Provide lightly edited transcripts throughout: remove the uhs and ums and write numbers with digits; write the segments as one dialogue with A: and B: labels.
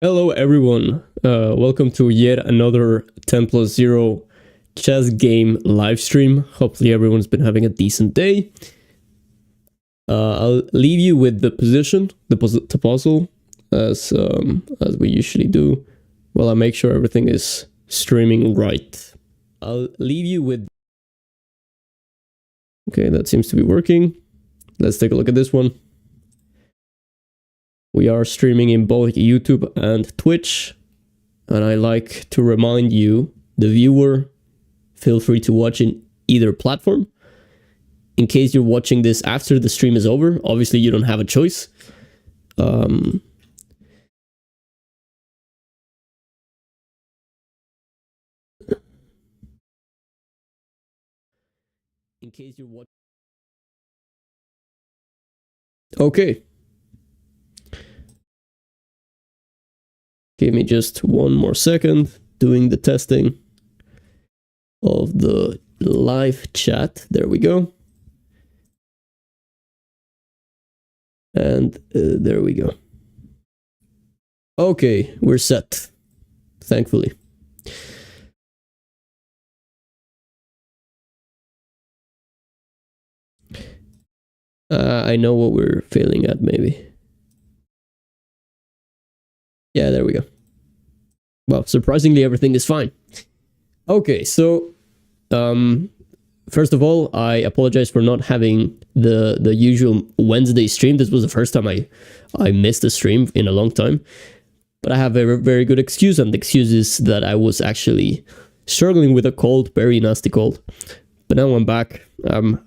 A: Hello everyone, welcome to yet another 10 plus 0 chess game live stream. Hopefully everyone's been having a decent day. I'll leave you with the position, the puzzle, as we usually do, while I make sure everything is streaming right. I'll leave you with... Okay, that seems to be working. Let's take a look at this one. We are streaming in both YouTube and Twitch, and I like to remind you, the viewer, feel free to watch in either platform. In case you're watching this after the stream is over, obviously you don't have a choice. In case you're watching... Okay. Give me just one more second, doing the testing of the live chat. There we go. And there we go. Okay, we're set, thankfully. I know what we're failing at, maybe. Yeah, there we go. Well, surprisingly, everything is fine. Okay, so first of all, I apologize for not having the usual Wednesday stream. This was the first time I missed a stream in a long time. But I have a very good excuse, and the excuse is that I was actually struggling with a cold, very nasty cold. But now I'm back. I'm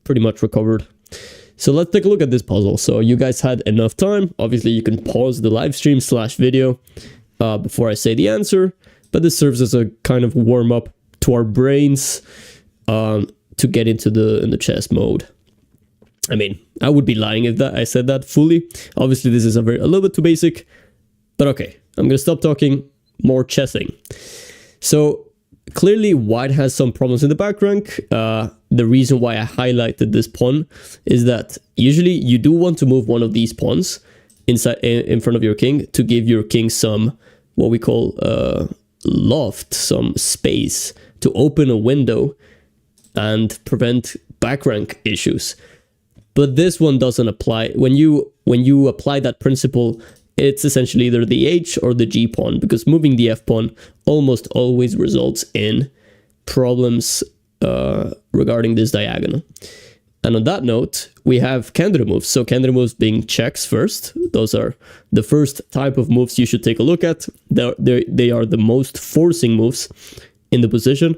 A: pretty much recovered. So let's take a look at this puzzle. So you guys had enough time. Obviously, you can pause the live stream / video before I say the answer. But this serves as a kind of warm up to our brains to get into the chess mode. I mean, I would be lying if I said that fully. Obviously, this is a little bit too basic. But okay, I'm going to stop talking. More chessing. So clearly, white has some problems in the back rank. The reason why I highlighted this pawn is that usually you do want to move one of these pawns in front of your king to give your king some, what we call loft, some space to open a window and prevent back rank issues. But this one doesn't apply. When you apply that principle, it's essentially either the H or the G pawn, because moving the F pawn almost always results in problems regarding this diagonal. And on that note, we have candidate moves. So candidate moves being checks first. Those are the first type of moves you should take a look at. They are the most forcing moves in the position.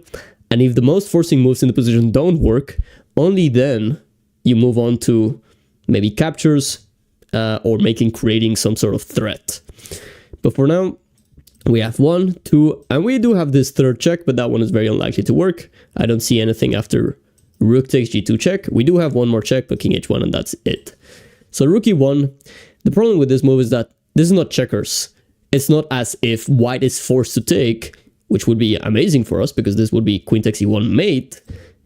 A: And if the most forcing moves in the position don't work, only then you move on to maybe captures or creating some sort of threat. But for now, we have 1, 2, and we do have this third check, but that one is very unlikely to work. I don't see anything after rook takes g2 check. We do have one more check, but king h1, and that's it. So rook e1. The problem with this move is that this is not checkers. It's not as if white is forced to take, which would be amazing for us because this would be queen takes e1 mate.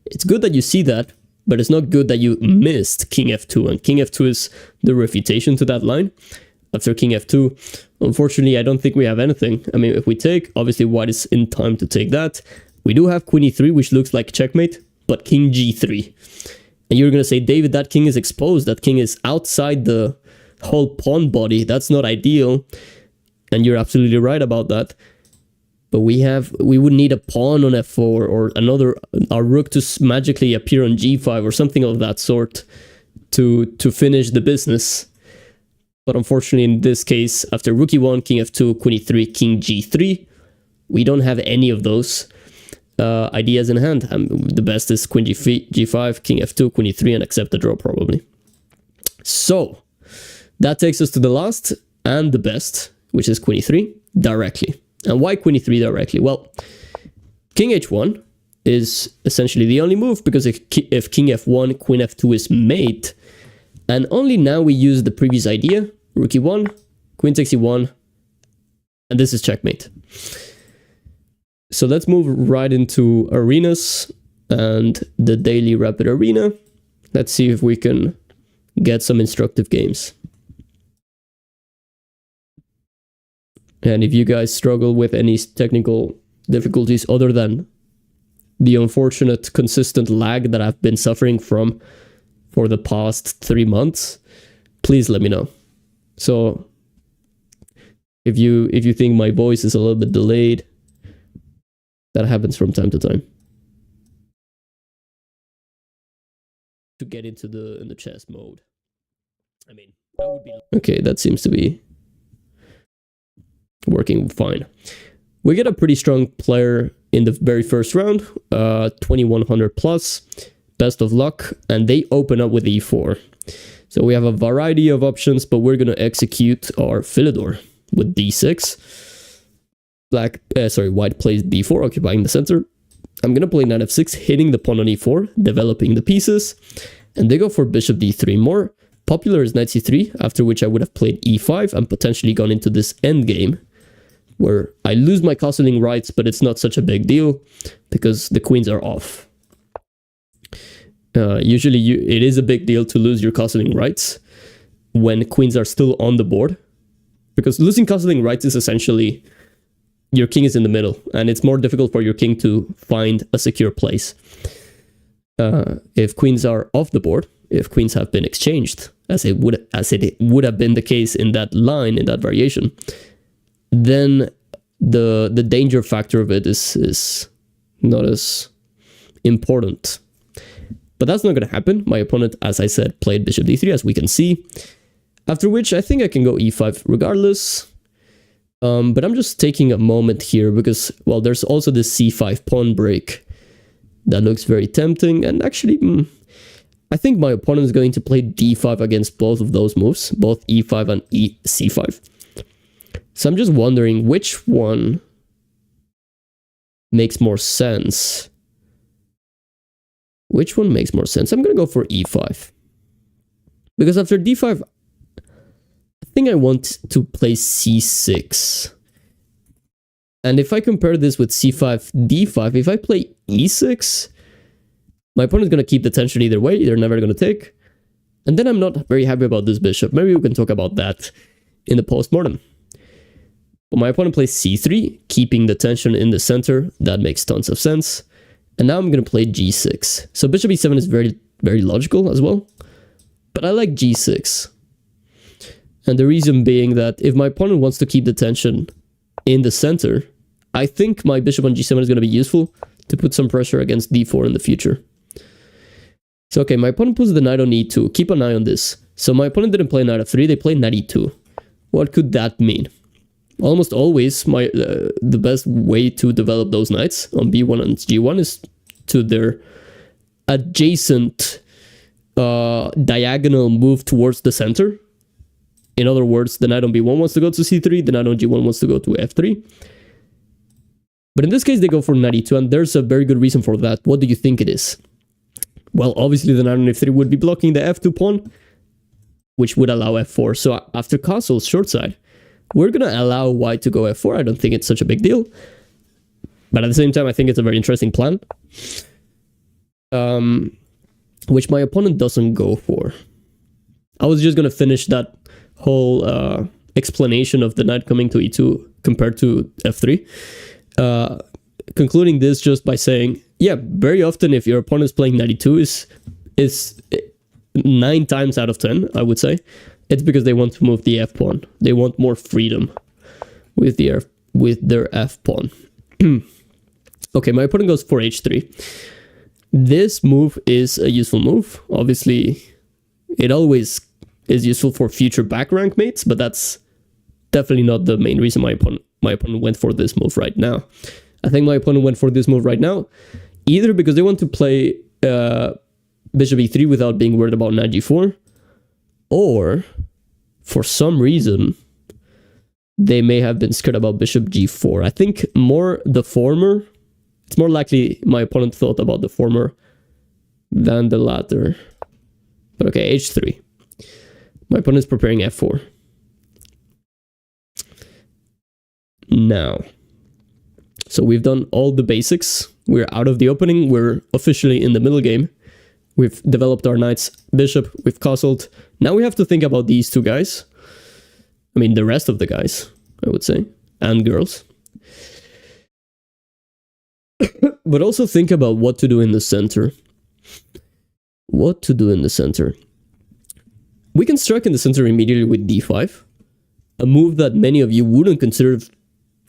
A: It's good that you see that, but it's not good that you missed king f2, and king f2 is the refutation to that line. After king f2, unfortunately, I don't think we have anything. I mean, if we take, obviously white is in time to take that. We do have queen e3, which looks like checkmate, but king g3. And you're going to say, David, that king is exposed. That king is outside the whole pawn body. That's not ideal. And you're absolutely right about that. But we would need a pawn on f4 or our rook to magically appear on g5 or something of that sort to finish the business. But unfortunately, in this case, after rook e1, king f2, queen e3, king g3, we don't have any of those ideas in hand. The best is queen g5, king f2, queen e3, and accept the draw probably. So that takes us to the last and the best, which is queen e3 directly. And why queen e3 directly? Well, king h1 is essentially the only move, because if king f1, queen f2 is mate, and only now we use the previous idea, rook e1, queen takes e1, and this is checkmate. So let's move right into arenas and the daily rapid arena. Let's see if we can get some instructive games. And if you guys struggle with any technical difficulties other than the unfortunate consistent lag that I've been suffering from for the past 3 months, please let me know. So if you think my voice is a little bit delayed, that happens from time to time. To get into the chess mode. I mean, that would be okay. That seems to be working fine. We get a pretty strong player in the very first round, 2100 plus, best of luck, and they open up with e4. So we have a variety of options, but we're gonna execute our Philidor with d6. White plays d4, occupying the center. I'm gonna play knight f6, hitting the pawn on e4, developing the pieces, and they go for bishop d3. More popular is knight c3, after which I would have played e5 and potentially gone into this endgame, where I lose my castling rights, but it's not such a big deal because the queens are off. Usually it is a big deal to lose your castling rights when queens are still on the board, because losing castling rights is essentially your king is in the middle, and it's more difficult for your king to find a secure place. If queens are off the board, if queens have been exchanged, as it would have been the case in that line, in that variation, then the danger factor of it is not as important. But that's not going to happen. My opponent, as I said, played bishop d3, as we can see. After which I think I can go e5 regardless. But I'm just taking a moment here because, well, there's also this c5 pawn break that looks very tempting. And actually, I think my opponent is going to play d5 against both of those moves, both e5 and c5. So I'm just wondering which one makes more sense. Which one makes more sense? I'm going to go for e5. Because after d5, I think I want to play c6. And if I compare this with c5, d5, if I play e6, my opponent's going to keep the tension either way. They're never going to take. And then I'm not very happy about this bishop. Maybe we can talk about that in the post-mortem. But my opponent plays c3, keeping the tension in the center. That makes tons of sense. And now I'm going to play g6. So bishop e7 is very, very logical as well. But I like g6. And the reason being that if my opponent wants to keep the tension in the center, I think my bishop on g7 is going to be useful to put some pressure against d4 in the future. So okay, my opponent puts the knight on e2. Keep an eye on this. So my opponent didn't play knight f3, they played knight e2. What could that mean? Almost always, the best way to develop those knights on b1 and g1 is to their adjacent diagonal move towards the center. In other words, the knight on b1 wants to go to c3, the knight on g1 wants to go to f3. But in this case, they go for knight e2, and there's a very good reason for that. What do you think it is? Well, obviously, the knight on f3 would be blocking the f2 pawn, which would allow f4. So after castle's short side, we're going to allow white to go f4. I don't think it's such a big deal. But at the same time, I think it's a very interesting plan. Which my opponent doesn't go for. I was just going to finish that whole explanation of the knight coming to e2 compared to f3. Concluding this just by saying, yeah, very often if your opponent is playing knight e2 is 9 times out of 10, I would say, it's because they want to move the f pawn. They want more freedom with their f pawn. Okay, my opponent goes for h3. This move is a useful move. Obviously, it always is useful for future back rank mates, but that's definitely not the main reason my opponent went for this move right now. I think my opponent went for this move right now either because they want to play bishop e3 without being worried about knight g4, or for some reason they may have been scared about bishop g4. I think more the former. It's more likely my opponent thought about the former than the latter. But okay, h3. My opponent is preparing f4. Now, so we've done all the basics. We're out of the opening. We're officially in the middle game. We've developed our knight's bishop. We've castled. Now we have to think about these two guys. I mean, the rest of the guys, I would say. and girls. But also think about what to do in the center. What to do in the center. We can strike in the center immediately with d5. A move that many of you wouldn't consider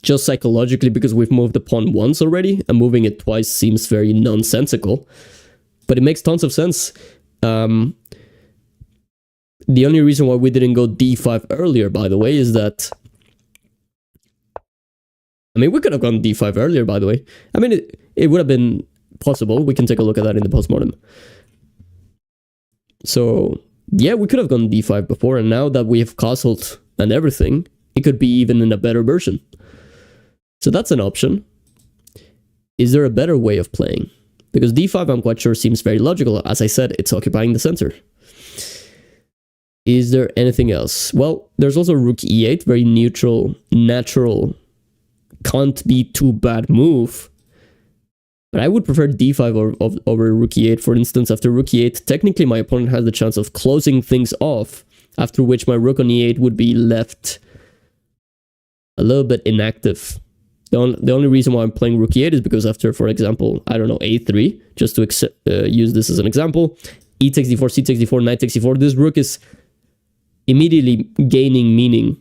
A: just psychologically because we've moved the pawn once already, and moving it twice seems very nonsensical. But it makes tons of sense. The only reason why we didn't go d5 earlier, by the way, is that... I mean, we could have gone d5 earlier, by the way. I mean, it would have been possible. We can take a look at that in the postmortem. So, yeah, we could have gone d5 before, and now that we have castled and everything, it could be even in a better version. So that's an option. Is there a better way of playing? Because d5, I'm quite sure, seems very logical. As I said, it's occupying the center. Is there anything else? Well, there's also rook e8, very neutral, natural, can't be too bad move. But I would prefer d5 over rook e8. For instance, after rook e8, technically my opponent has the chance of closing things off, after which my rook on e8 would be left a little bit inactive. The only reason why I'm playing rook e8 is because after, for example, I don't know, a3, just to use this as an example, e takes d4, c takes d4, knight takes d4, this rook is immediately gaining meaning.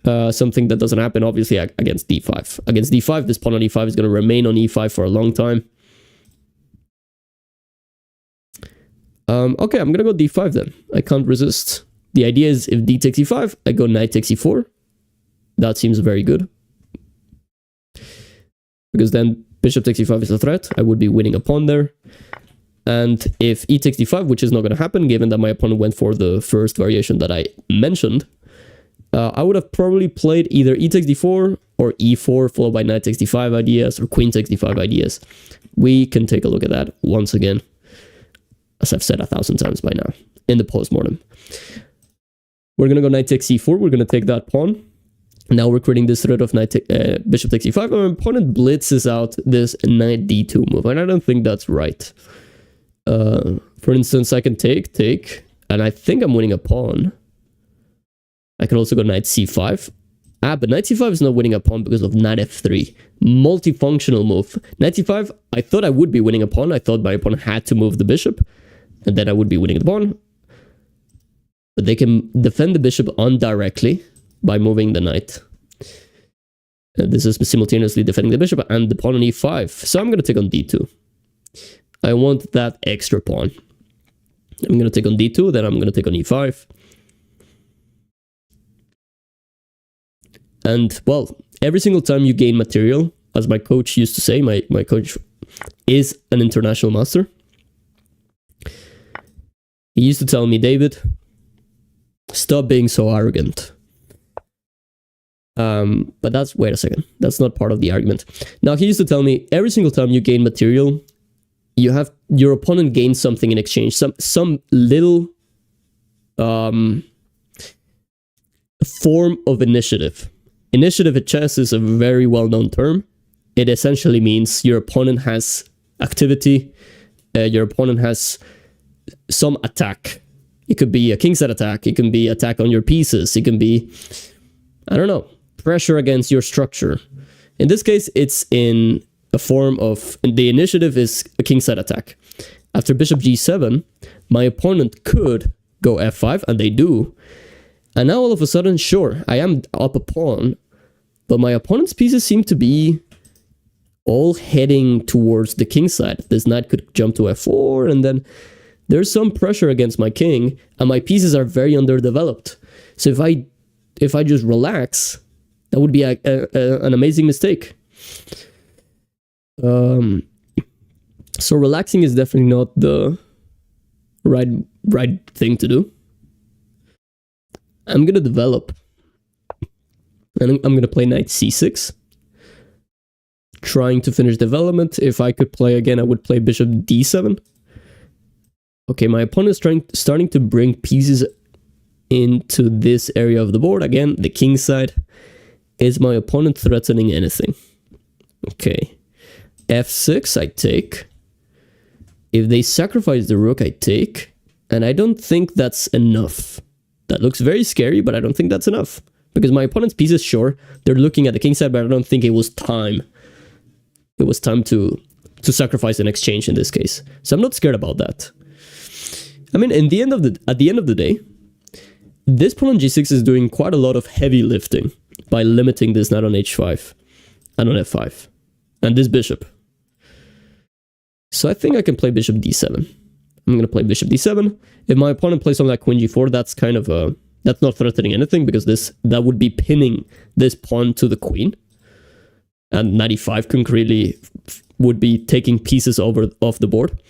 A: Something that doesn't happen, obviously, against d5. Against d5, this pawn on e5 is going to remain on e5 for a long time. Okay, I'm going to go d5 then. I can't resist. The idea is if d takes e5, I go knight takes e4. That seems very good. Because then bishop takes e5 is a threat. I would be winning a pawn there. And if e takes d5, which is not going to happen, given that my opponent went for the first variation that I mentioned, I would have probably played either e takes d4 or e4 followed by knight takes d5 ideas or queen takes d5 ideas. We can take a look at that once again, as I've said 1,000 times by now, in the postmortem. We're going to go knight takes e4. We're going to take that pawn. Now we're creating this threat of bishop takes e5. My opponent blitzes out this knight d2 move, and I don't think that's right. For instance, I can take, and I think I'm winning a pawn. I can also go knight c5. But knight c5 is not winning a pawn because of knight f3. Multifunctional move. Knight c5, I thought I would be winning a pawn. I thought my opponent had to move the bishop, and then I would be winning the pawn. But they can defend the bishop indirectly by moving the knight. This is simultaneously defending the bishop and the pawn on e5. So I'm going to take on d2. I want that extra pawn. I'm going to take on d2, then I'm going to take on e5. And, well, every single time you gain material, as my coach used to say, my coach is an international master. He used to tell me, David, stop being so arrogant. But wait a second, that's not part of the argument. Now, he used to tell me, every single time you gain material, your opponent gains something in exchange, some little form of initiative. Initiative at chess is a very well-known term. It essentially means your opponent has activity, your opponent has some attack. It could be a kingside attack, it can be attack on your pieces, it can be, I don't know, pressure against your structure. In this case, it's in a form of, the initiative is a kingside attack. After bishop g7, my opponent could go f5, and they do. And now all of a sudden, sure, I am up a pawn, but my opponent's pieces seem to be all heading towards the king side. This knight could jump to f4, and then there's some pressure against my king, and my pieces are very underdeveloped. So if I just relax, that would be an amazing mistake. So relaxing is definitely not the right thing to do. I'm going to develop. And I'm going to play knight c6. Trying to finish development. If I could play again, I would play bishop d7. Okay, my opponent is starting to bring pieces into this area of the board. Again, the king side. Is my opponent threatening anything? Okay. f6, I take. If they sacrifice the rook, I take. And I don't think that's enough. That looks very scary, but I don't think that's enough. Because my opponent's pieces, sure, they're looking at the king side, but I don't think it was time. It was time to sacrifice an exchange in this case. So I'm not scared about that. I mean, at the end of the day, this pawn on g6 is doing quite a lot of heavy lifting by limiting this knight on h5 and on f5 and this bishop. So I think I can play bishop d7. I'm going to play bishop d7. If my opponent plays something like queen g4, that's kind of that's not threatening anything, because that would be pinning this pawn to the queen. And knight e5 concretely would be taking pieces off the board.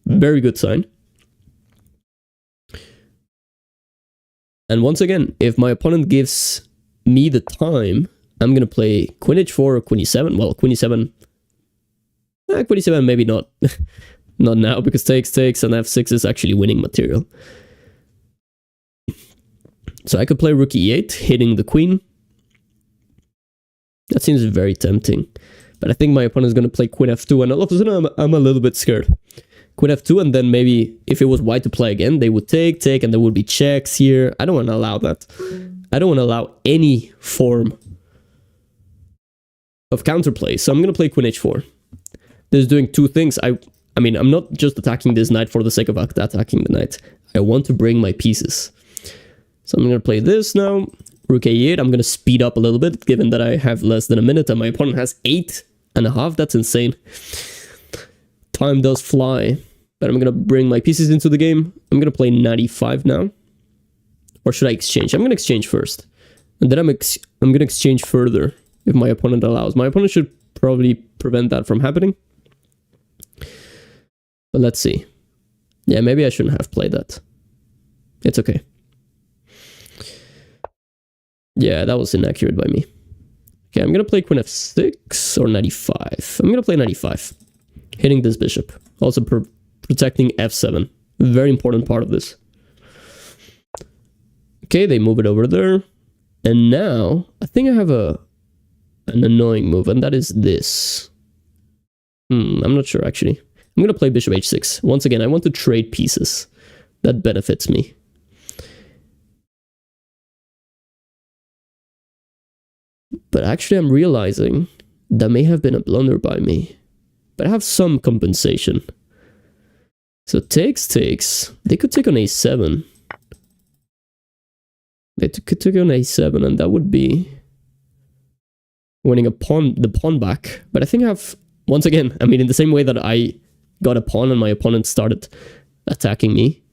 A: Very good sign. And once again, if my opponent gives me the time, I'm going to play queen h4 or queen e7. Well, queen e7... queen e7 maybe not. Not now, because takes, and f6 is actually winning material. So I could play rook e8, hitting the queen. That seems very tempting. But I think my opponent is going to play queen f2, and all of a sudden I'm a little bit scared. Queen f2, and then maybe if it was white to play again, they would take, and there would be checks here. I don't want to allow that. I don't want to allow any form of counterplay. So I'm going to play queen h4. This is doing two things. I mean, I'm not just attacking this knight for the sake of attacking the knight. I want to bring my pieces. So I'm going to play this now. Rook a8. I'm going to speed up a little bit, given that I have less than a minute and my opponent has 8.5. That's insane. Time does fly. But I'm going to bring my pieces into the game. I'm going to play knight e5 now. Or should I exchange? I'm going to exchange first. And then I'm going to exchange further if my opponent allows. My opponent should probably prevent that from happening. But let's see. Yeah, maybe I shouldn't have played that. It's okay. Yeah, that was inaccurate by me. Okay, I'm going to play queen f6 or knight e5. I'm going to play knight e5. Hitting this bishop. Also protecting f7. Very important part of this. Okay, they move it over there. And now, I think I have an annoying move, and that is this. I'm not sure, actually. I'm going to play bishop h6. Once again, I want to trade pieces. That benefits me. But actually, I'm realizing that may have been a blunder by me. But I have some compensation. So takes. They could take on a7. They could take on a7, and that would be winning the pawn back. But I think I have, once again, I mean, in the same way that I got a pawn and my opponent started attacking me.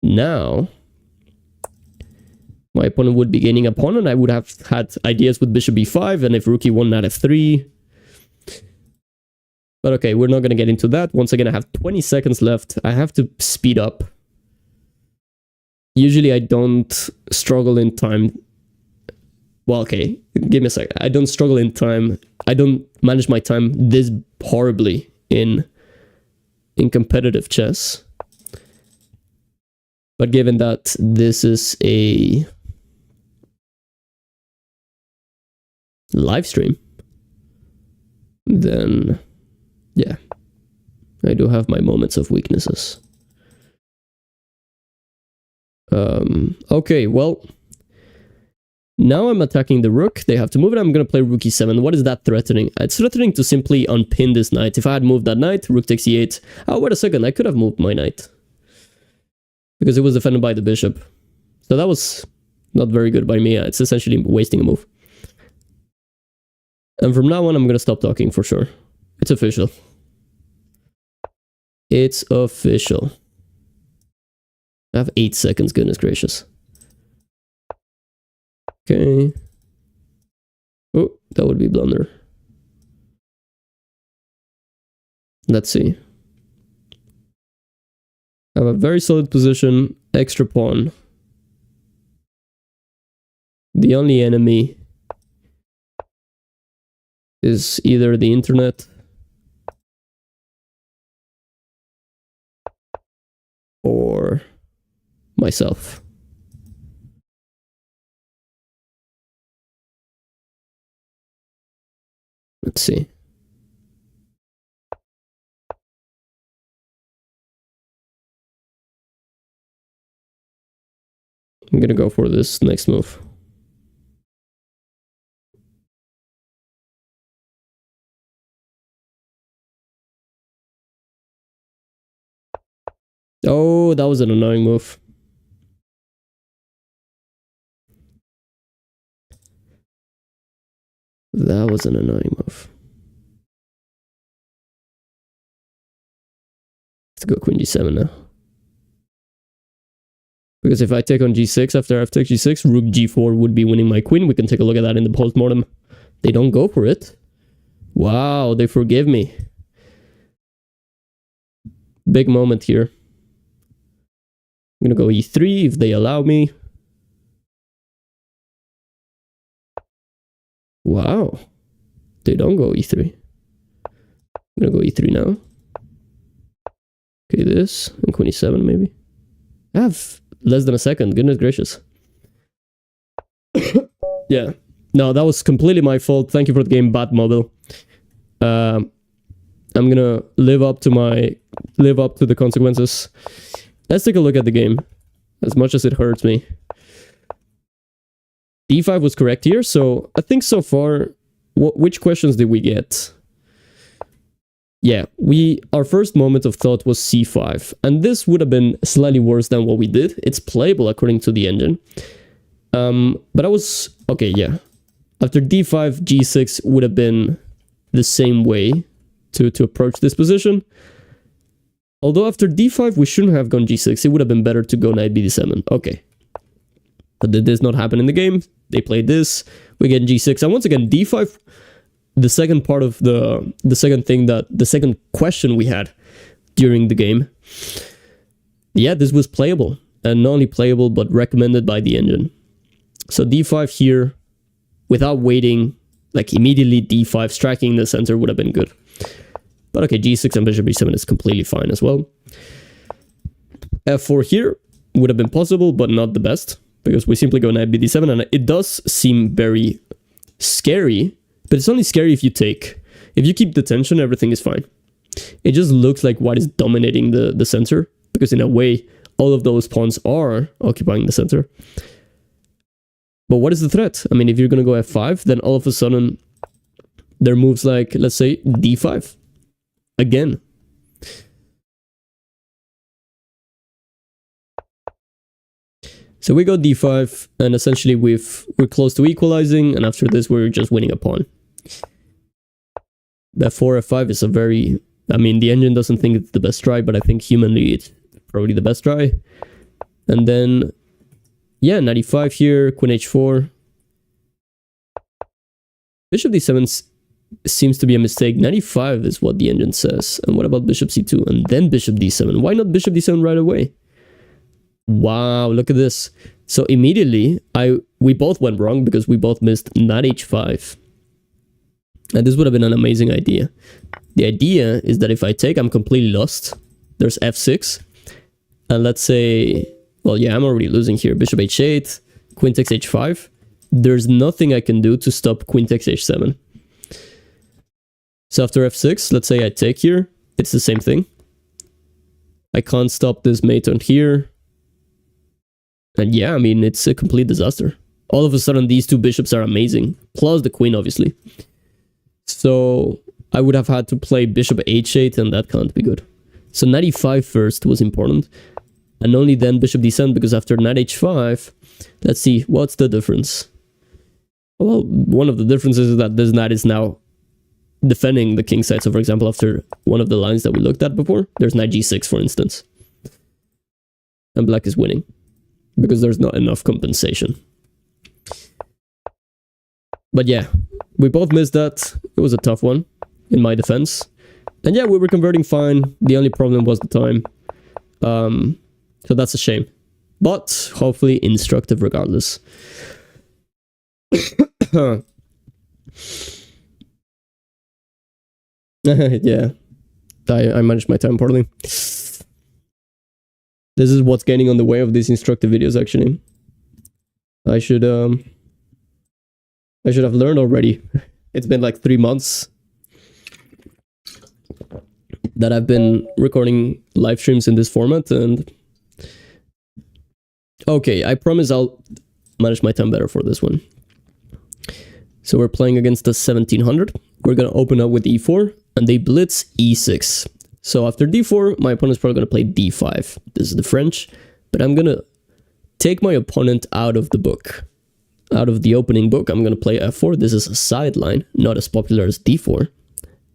A: Now, my opponent would be gaining a pawn, and I would have had ideas with bishop b5, and if rook e1, knight f3. But okay, we're not going to get into that. Once again, I have 20 seconds left. I have to speed up. Usually I don't struggle in time. Well, okay, give me a sec. I don't struggle in time. I don't manage my time this horribly in competitive chess. But given that this is a live stream, then yeah, I do have my moments of weaknesses. Okay, well, now I'm attacking the rook. They have to move it. I'm going to play rook e7. What is that threatening? It's threatening to simply unpin this knight. If I had moved that knight, rook takes e8. Oh, wait a second. I could have moved my knight, because it was defended by the bishop. So that was not very good by me. It's essentially wasting a move. And from now on, I'm going to stop talking for sure. It's official. It's official. I have 8 seconds, goodness gracious. Okay. Oh, that would be blunder. Let's see. I have a very solid position, extra pawn. The only enemy is either the internet or myself. Let's see. I'm gonna go for this next move. Oh, that was an annoying move. That was an annoying move. Let's go queen g7 now. Because if I take on g6 after I've taken g6, rook g4 would be winning my queen. We can take a look at that in the postmortem. They don't go for it. Wow, they forgive me. Big moment here. I'm gonna go e3 if they allow me. Wow. They don't go e3. I'm gonna go e3 now. Okay, this. And queen e7 maybe. I have less than a second. Goodness gracious. Yeah. No, that was completely my fault. Thank you for the game, Bad Mobile. I'm gonna live up to the consequences. Let's take a look at the game. As much as it hurts me. d5 was correct here, so I think so far, which questions did we get? Yeah, our first moment of thought was c5, and this would have been slightly worse than what we did. It's playable according to the engine. But I was, okay, yeah. After d5, g6 would have been the same way to approach this position. Although after d5, we shouldn't have gone g6. It would have been better to go knight b7. Okay. But did this not happen in the game? They played this. We get g6. And once again, d5, the second part of the second question we had during the game. Yeah, this was playable. And not only playable, but recommended by the engine. So d5 here, without waiting, like immediately d5, striking the center would have been good. But okay, g6 and bishop b7 is completely fine as well. f4 here would have been possible, but not the best. Because we simply go knight b7, and it does seem very scary, but it's only scary if you take. If you keep the tension, everything is fine. It just looks like white is dominating the center, because in a way, all of those pawns are occupying the center. But what is the threat? I mean, if you're going to go f5, then all of a sudden, there are moves like, let's say, d5. Again. So we go d5, and essentially we're close to equalizing, and after this we're just winning a pawn. f4, f5 is a very... I mean, the engine doesn't think it's the best try, but I think humanly it's probably the best try. And then, yeah, knight e5 here, queen h4. Bishop d7 seems to be a mistake. Knight e5 is what the engine says. And what about bishop c2, and then bishop d7? Why not bishop d7 right away? Wow, look at this. So immediately, we both went wrong because we both missed knight h5. And this would have been an amazing idea. The idea is that if I take, I'm completely lost. There's f6. And let's say, well, yeah, I'm already losing here. Bishop h8, queen takes h5. There's nothing I can do to stop queen takes h7. So after f6, let's say I take here. It's the same thing. I can't stop this mate on here. And yeah, I mean, it's a complete disaster. All of a sudden, these two bishops are amazing. Plus the queen, obviously. So I would have had to play bishop h8, and that can't be good. So knight e5 first was important. And only then bishop d7, because after knight h5, let's see, what's the difference? Well, one of the differences is that this knight is now defending the king side. So for example, after one of the lines that we looked at before, there's knight g6, for instance. And black is winning, because there's not enough compensation. But yeah, we both missed that. It was a tough one, in my defense. And yeah, we were converting fine. The only problem was the time. So that's a shame. But hopefully instructive regardless. Yeah, I managed my time poorly. This is what's getting on the way of these instructive videos, actually. I should have learned already. It's been like 3 months that I've been recording live streams in this format, and okay, I promise I'll manage my time better for this one. So we're playing against the 1700. We're gonna open up with e4, and they blitz e6. So after d4, my opponent's probably going to play d5. This is the French, but I'm going to take my opponent out of the book. Out of the opening book, I'm going to play f4. This is a sideline, not as popular as d4,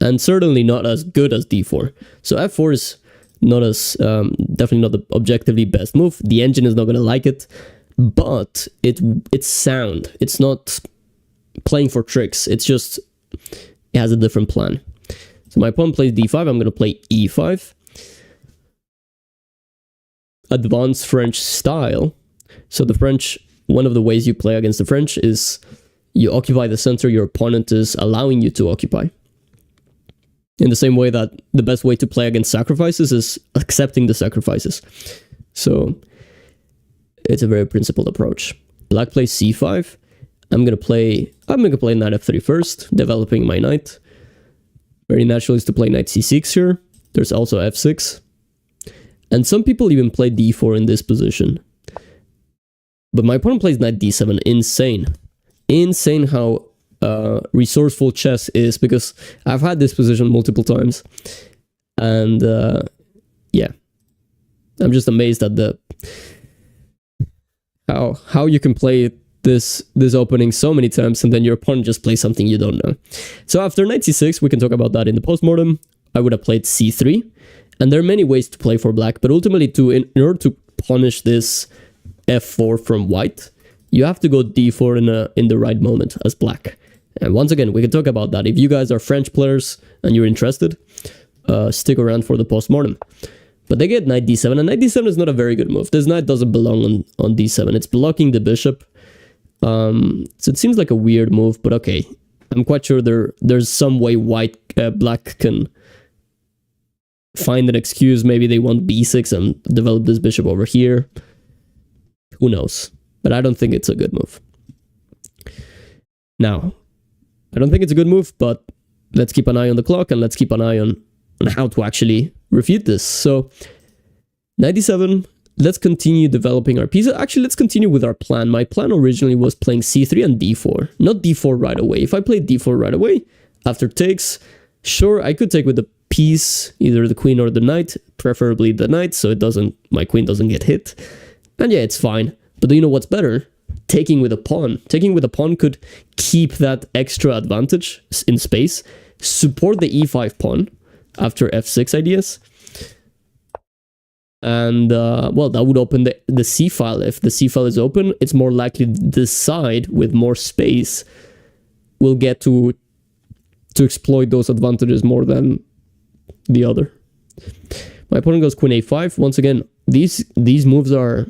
A: and certainly not as good as d4. So f4 is not as, definitely not the objectively best move. The engine is not going to like it, but it's sound. It's not playing for tricks. It's just, it has a different plan. So my opponent plays d5, I'm going to play e5. Advanced French style. So the French, one of the ways you play against the French is you occupy the center your opponent is allowing you to occupy. In the same way that the best way to play against sacrifices is accepting the sacrifices. So it's a very principled approach. Black plays c5. I'm gonna play knight f3 first, developing my knight. Very natural is to play knight c6 here. There's also f6. And some people even play d4 in this position. But my opponent plays knight d7. Insane. Insane how resourceful chess is, because I've had this position multiple times. And yeah. I'm just amazed at the how you can play this opening so many times and then your opponent just plays something you don't know. So after knight c6, we can talk about that in the postmortem. I would have played c3. And there are many ways to play for black, but ultimately in order to punish this f4 from white, you have to go d4 in the right moment as black. And once again, we can talk about that. If you guys are French players and you're interested, stick around for the postmortem. But they get knight d7, and knight d7 is not a very good move. This knight doesn't belong on d7. It's blocking the bishop. So it seems like a weird move, but okay. I'm quite sure there's some way black can find an excuse. Maybe they want b6 and develop this bishop over here. Who knows? But I don't think it's a good move. Now, I don't think it's a good move, but let's keep an eye on the clock and let's keep an eye on how to actually refute this. So, knight d7, let's continue developing our pieces. Actually, let's continue with our plan. My plan originally was playing c3 and d4, not d4 right away. If I played d4 right away, after takes, sure, I could take with the piece, either the queen or the knight, preferably the knight, so my queen doesn't get hit. And yeah, it's fine. But do you know what's better? Taking with a pawn. Taking with a pawn could keep that extra advantage in space, support the e5 pawn after f6 ideas. And, well, that would open the c file. If the c file is open, it's more likely this side with more space will get to exploit those advantages more than the other. My opponent goes queen a5. Once again, these moves are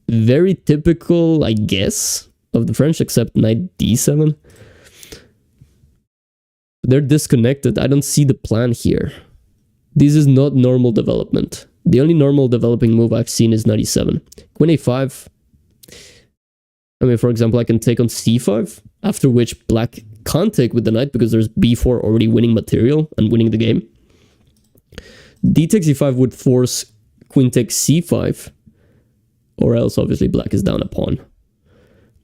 A: very typical, I guess, of the French, except knight d7. They're disconnected. I don't see the plan here. This is not normal development. The only normal developing move I've seen is knight e7. Queen a5. I mean, for example, I can take on c5, after which black can't take with the knight because there's b4 already winning material and winning the game. D takes e5 would force queen takes c5, or else obviously black is down a pawn.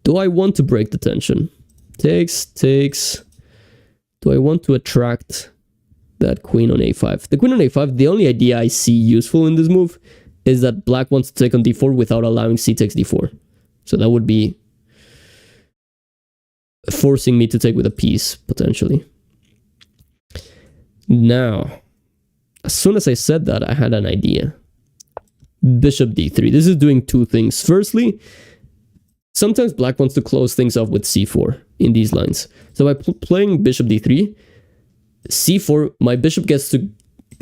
A: Do I want to break the tension? Takes. Do I want to attract that queen on a5? The queen on a5, the only idea I see useful in this move is that black wants to take on d4 without allowing c takes d4. So that would be forcing me to take with a piece, potentially. Now, as soon as I said that, I had an idea. Bishop d3. This is doing two things. Firstly, sometimes black wants to close things off with c4 in these lines. So by playing bishop d3, c4, my bishop gets to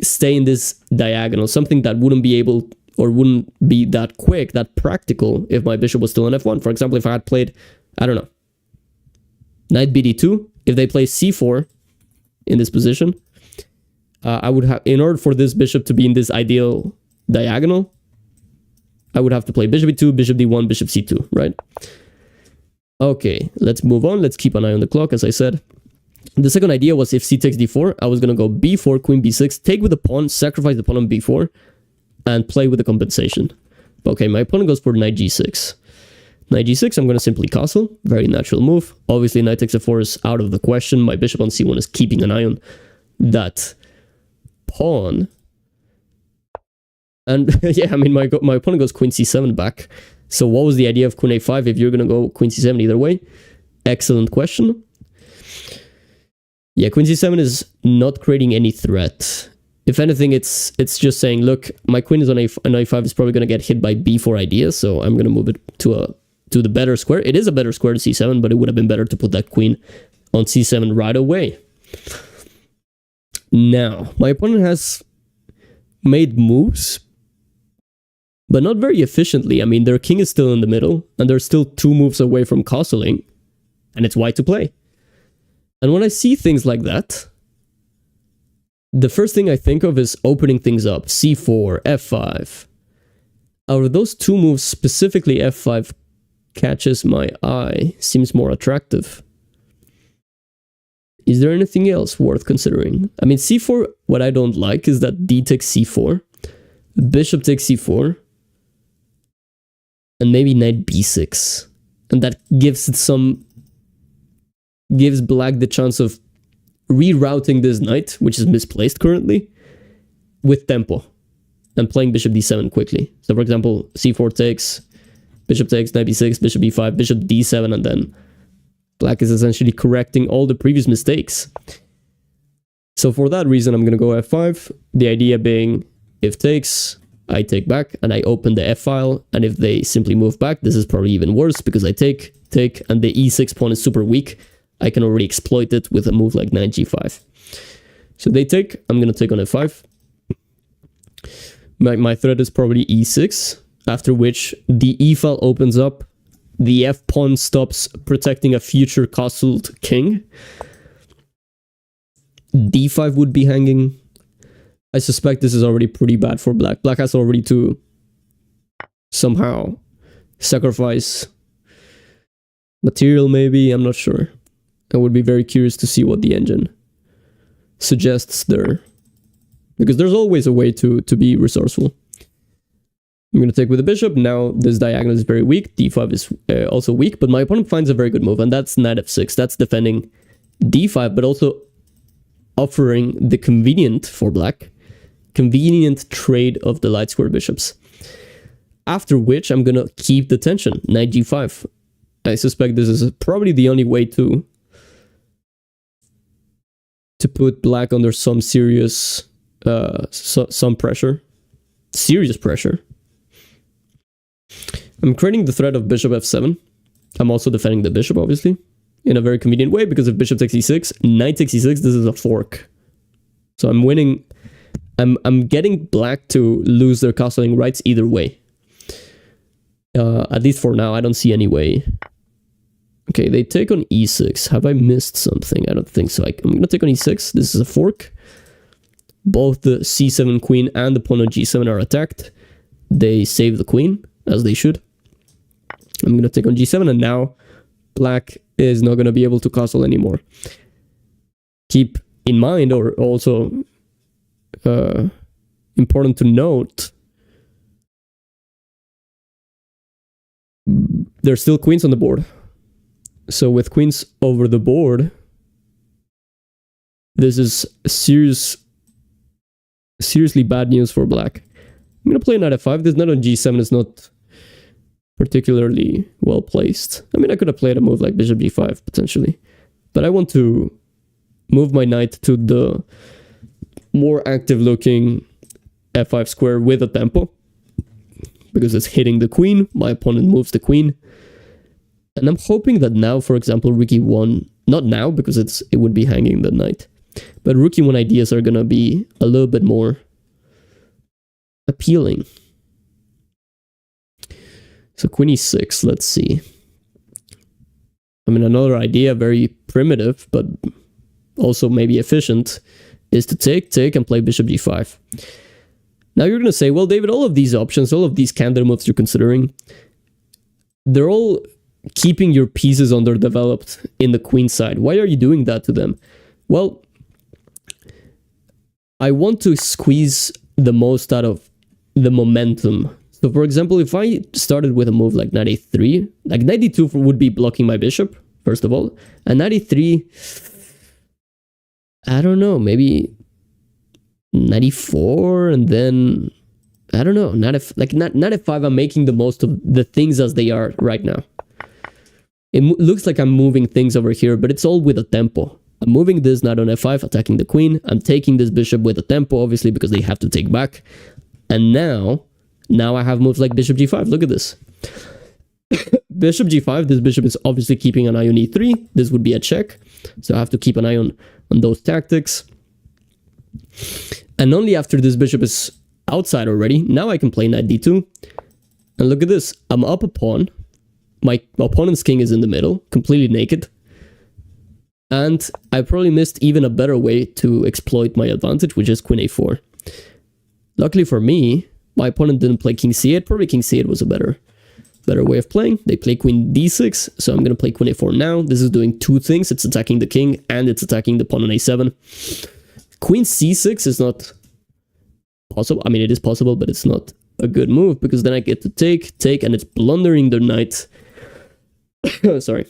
A: stay in this diagonal, something that wouldn't be able or wouldn't be that quick, that practical if my bishop was still on f1. For example, if I had played, I don't know, knight bd2, if they play c4 in this position, I would have, in order for this bishop to be in this ideal diagonal, I would have to play bishop e2, bishop d1, bishop c2, right? Okay, let's move on. Let's keep an eye on the clock, as I said. The second idea was if c takes d4, I was going to go b4, queen b6, take with the pawn, sacrifice the pawn on b4, and play with the compensation. Okay, my opponent goes for knight g6. Knight g6, I'm going to simply castle. Very natural move. Obviously, knight takes f4 is out of the question. My bishop on c1 is keeping an eye on that pawn. And yeah, I mean, my opponent goes queen c7 back. So what was the idea of queen a5 if you're going to go queen c7 either way? Excellent question. Yeah, queen c7 is not creating any threat. If anything, it's just saying, look, my queen is on a5 is probably going to get hit by b4 ideas, so I'm going to move it to the better square. It is a better square to c7, but it would have been better to put that queen on c7 right away. Now, my opponent has made moves, but not very efficiently. I mean, their king is still in the middle, and they're still 2 moves away from castling, and it's white to play. And when I see things like that, the first thing I think of is opening things up. c4, f5. Out of those 2 moves, specifically f5 catches my eye, seems more attractive. Is there anything else worth considering? I mean, c4, what I don't like is that d takes c4, bishop takes c4, and maybe knight b6. And that gives black the chance of rerouting this knight, which is misplaced currently, with tempo, and playing bishop d7 quickly. So for example, c4 takes, bishop takes, knight b6, bishop b5, bishop d7, and then black is essentially correcting all the previous mistakes. So for that reason, I'm going to go f5. The idea being, if takes, I take back, and I open the f-file, and if they simply move back, this is probably even worse, because I take, and the e6 pawn is super weak. I can already exploit it with a move like knight g5. So they take, I'm going to take on f5. My threat is probably e6, after which the e-file opens up, the f-pawn stops protecting a future castled king. d5 would be hanging. I suspect this is already pretty bad for black. Black has already to somehow sacrifice material, maybe, I'm not sure. I would be very curious to see what the engine suggests there, because there's always a way to be resourceful. I'm going to take with the bishop. Now this diagonal is very weak. d5 is also weak, but my opponent finds a very good move, and that's knight f6. That's defending d5, but also offering the convenient trade of the light square bishops. After which I'm going to keep the tension, knight g5. I suspect this is probably the only way to put black under some serious some pressure, serious pressure. I'm creating the threat of bishop f7. I'm also defending the bishop, obviously, in a very convenient way, because if bishop takes e6, knight takes e6, this is a fork. So I'm winning. I'm getting black to lose their castling rights either way. At least for now, I don't see any way. Okay, they take on e6. Have I missed something? I don't think so. I'm going to take on e6. This is a fork. Both the c7 queen and the pawn on g7 are attacked. They save the queen, as they should. I'm going to take on g7, and now black is not going to be able to castle anymore. Keep in mind, or also important to note, there's still queens on the board. So with queens over the board, this is seriously bad news for black. I'm going to play knight f5. This knight on g7 is not particularly well placed. I mean, I could have played a move like bishop g5 potentially, but I want to move my knight to the more active looking f5 square with a tempo, because it's hitting the queen. My opponent moves the queen. And I'm hoping that now, for example, rook e1, not now because it would be hanging the knight, but rook e1 ideas are going to be a little bit more appealing. So queen e6, let's see. I mean, another idea, very primitive, but also maybe efficient, is to take and play bishop g5. Now you're going to say, well, David, all of these options, all of these candidate moves you're considering, they're all keeping your pieces underdeveloped in the queen side. Why are you doing that to them? Well, I want to squeeze the most out of the momentum. So for example, if I started with a move like knight a3, like knight d2 would be blocking my bishop, first of all, and knight a3, I don't know, maybe knight e4, and then I don't know, knight f5. I'm making the most of the things as they are right now. It looks like I'm moving things over here, but it's all with a tempo. I'm moving this knight on f5, attacking the queen. I'm taking this bishop with a tempo, obviously, because they have to take back. And now I have moves like bishop g5. Look at this. Bishop g5, this bishop is obviously keeping an eye on e3. This would be a check. So I have to keep an eye on those tactics. And only after this bishop is outside already, now I can play knight d2. And look at this. I'm up a pawn. My opponent's king is in the middle, completely naked. And I probably missed even a better way to exploit my advantage, which is queen a4. Luckily for me, my opponent didn't play king c8. Probably king c8 was a better way of playing. They play queen d6, so I'm going to play queen a4 now. This is doing two things. It's attacking the king, and it's attacking the pawn on a7. Queen c6 is not possible. I mean, it is possible, but it's not a good move, because then I get to take, and it's blundering the knight. Sorry.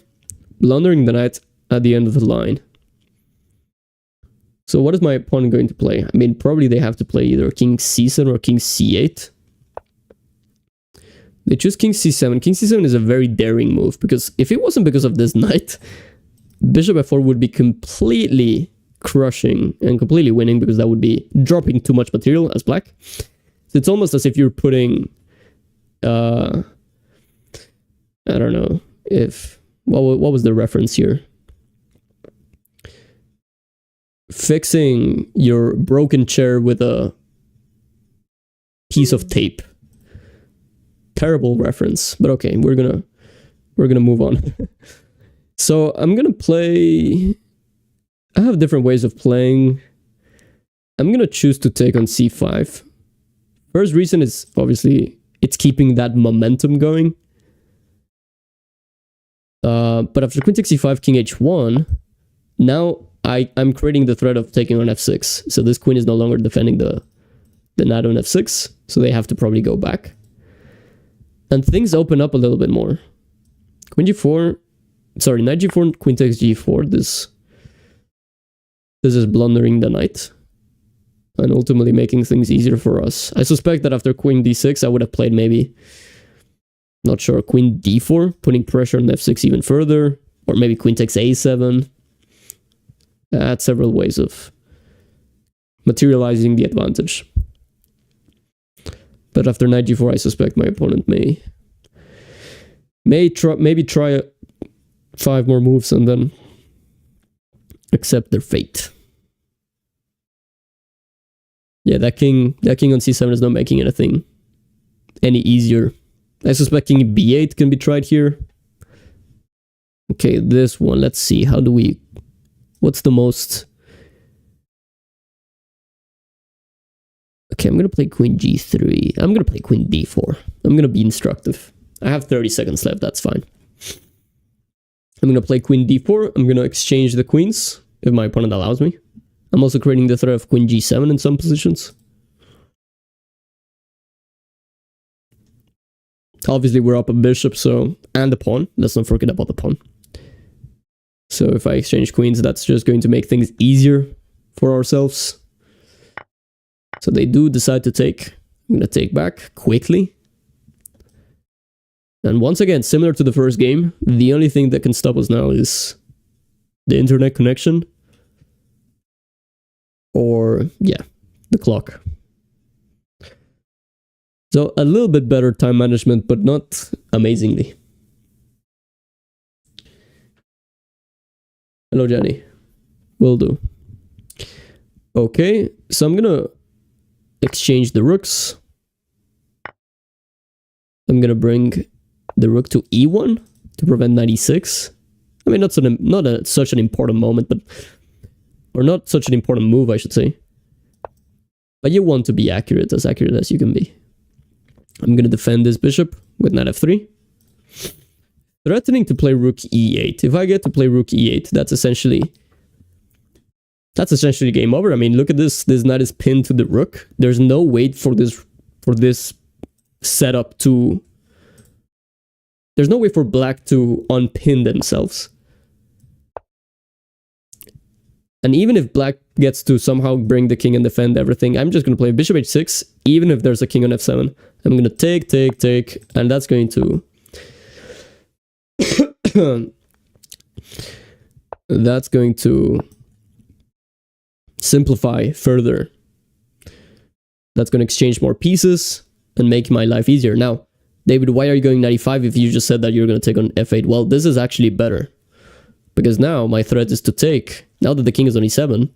A: Blundering the knight at the end of the line. So what is my opponent going to play? I mean, probably they have to play either king c7 or king c8. They choose king c7. King c7 is a very daring move, because if it wasn't because of this knight, bishop f4 would be completely crushing and completely winning, because that would be dropping too much material as black. So it's almost as if you're putting, I don't know, what was the reference here? Fixing your broken chair with a piece of tape. Terrible reference, but okay, we're gonna move on. So I'm gonna play. I have different ways of playing. I'm gonna choose to take on c5. First reason is obviously it's keeping that momentum going. But after queen takes c5, king h1, now I'm creating the threat of taking on f6. So this queen is no longer defending the knight on f6, so they have to probably go back. And things open up a little bit more. Queen g4, sorry, knight g4, queen takes g4. This is blundering the knight and ultimately making things easier for us. I suspect that after queen d6, I would have played maybe, not sure, queen d4, putting pressure on f6 even further, or maybe queen takes a7. I had several ways of materializing the advantage. But after knight g4, I suspect my opponent maybe try 5 more moves and then accept their fate. Yeah, that king on c7 is not making anything any easier. I suspect king b8 can be tried here. Okay, this one, let's see. What's the most? Okay, I'm going to play queen g3. I'm going to play queen d4. I'm going to be instructive. I have 30 seconds left, that's fine. I'm going to play queen d4. I'm going to exchange the queens if my opponent allows me. I'm also creating the threat of queen g7 in some positions. Obviously, we're up a bishop, and the pawn. Let's not forget about the pawn. So if I exchange queens, that's just going to make things easier for ourselves. So they do decide to take. I'm going to take back quickly. And once again, similar to the first game, the only thing that can stop us now is the internet connection. Or, yeah, the clock. So a little bit better time management, but not amazingly. Hello, Jenny. Will do. Okay, so I'm gonna exchange the rooks. I'm gonna bring the rook to e1 to prevent knight e6. I mean, not such an important moment, or not such an important move, I should say. But you want to be accurate as you can be. I'm gonna defend this bishop with knight f3. Threatening to play rook e8. If I get to play rook e8, that's essentially game over. I mean, look at this. This knight is pinned to the rook. There's no way for this setup to... There's no way for black to unpin themselves. And even if black gets to somehow bring the king and defend everything, I'm just going to play bishop h6, even if there's a king on f7. I'm going to take, and that's going to... that's going to simplify further. That's going to exchange more pieces and make my life easier. Now, David, why are you going 95 if you just said that you're going to take on f8? Well, this is actually better. Because now my threat is to take. Now that the king is on e7,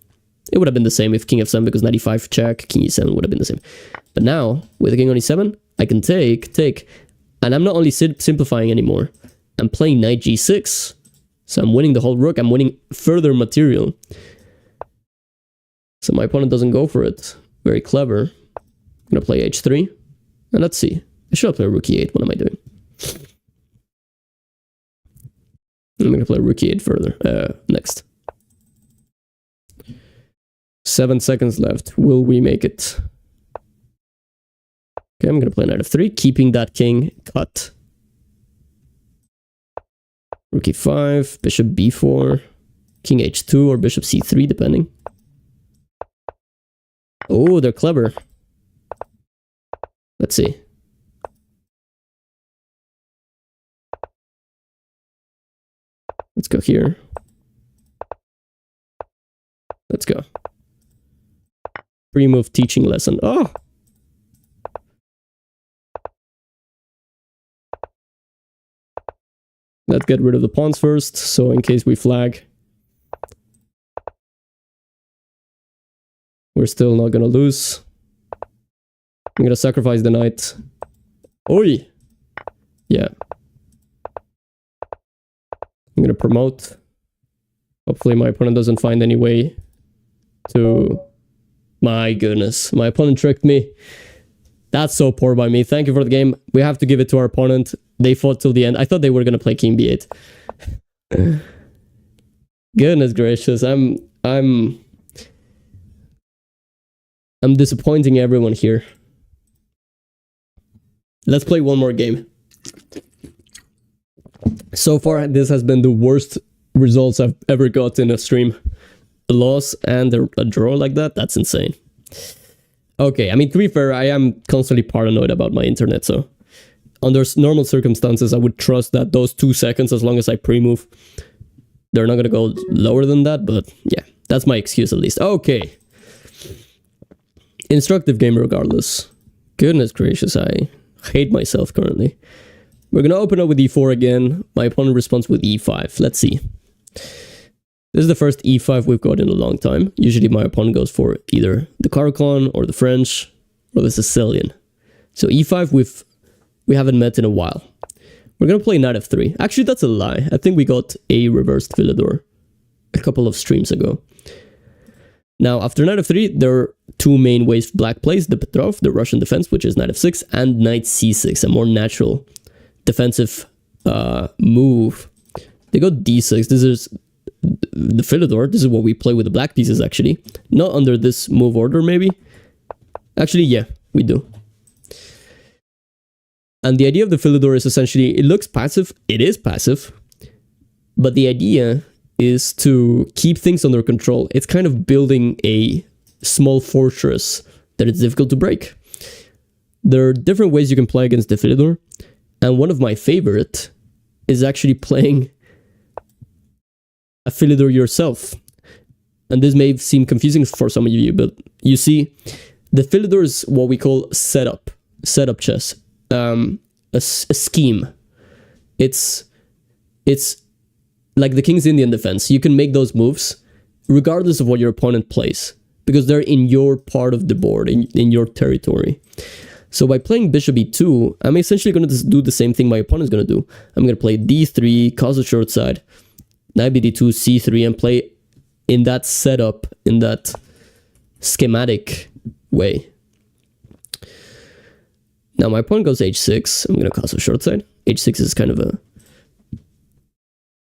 A: it would have been the same if king f7, because 95 check, king e7 would have been the same. But now, with the king on e7, I can take. And I'm not only simplifying anymore. I'm playing knight g6. So I'm winning the whole rook. I'm winning further material. So my opponent doesn't go for it. Very clever. I'm going to play h3. And let's see. I should play rook e8. What am I doing? I'm going to play rook e8 further. Next. 7 seconds left. Will we make it? Okay, I'm going to play knight f3, keeping that king cut. Rook e5, bishop b4, king h2 or bishop c3, depending. Oh, they're clever. Let's see. Let's go here. Let's go. Pre-move teaching lesson. Oh! Let's get rid of the pawns first, so in case we flag, we're still not gonna lose. I'm gonna sacrifice the knight. Oi! Yeah. I'm gonna promote. Hopefully my opponent doesn't find any way to... My goodness, my opponent tricked me. That's so poor by me. Thank you for the game. We have to give it to our opponent. They fought till the end. I thought they were gonna play king b8. Goodness gracious, I'm disappointing everyone here. Let's play one more game. So far, this has been the worst results I've ever got in a stream. A loss and a draw like that? That's insane. Okay, I mean, to be fair, I am constantly paranoid about my internet, so under normal circumstances, I would trust that those 2 seconds, as long as I pre-move, they're not gonna go lower than that, but yeah, that's my excuse at least. Okay. Instructive game regardless. Goodness gracious, I hate myself currently. We're gonna open up with e4 again. My opponent responds with e5. Let's see. This is the first e5 we've got in a long time. Usually my opponent goes for either the Caracon or the French or the Sicilian. So e5 we haven't met in a while. We're gonna play knight f3. Actually, that's a lie. I think we got a reversed Philidor a couple of streams ago. Now, after knight f3, there are 2 main ways black plays: the Petrov, the Russian defense, which is knight f6, and knight c6, a more natural defensive move. They go d6. This is the Philidor. This is what we play with the black pieces, actually. Not under this move order, maybe. Actually, yeah, we do. And the idea of the Philidor is essentially, it looks passive. It is passive. But the idea is to keep things under control. It's kind of building a small fortress that is difficult to break. There are different ways you can play against the Philidor. And one of my favorite is actually playing a Philidor yourself. And this may seem confusing for some of you, but you see, the Philidor is what we call setup chess, a scheme. It's like the King's Indian defense. You can make those moves regardless of what your opponent plays, because they're in your part of the board, in your territory. So by playing bishop e2, I'm essentially going to do the same thing my opponent's going to do. I'm going to play d3, cause a short side, knight bd2, c3, and play in that setup, in that schematic way. Now my opponent goes h6. I'm going to cause a short side. h6 is kind of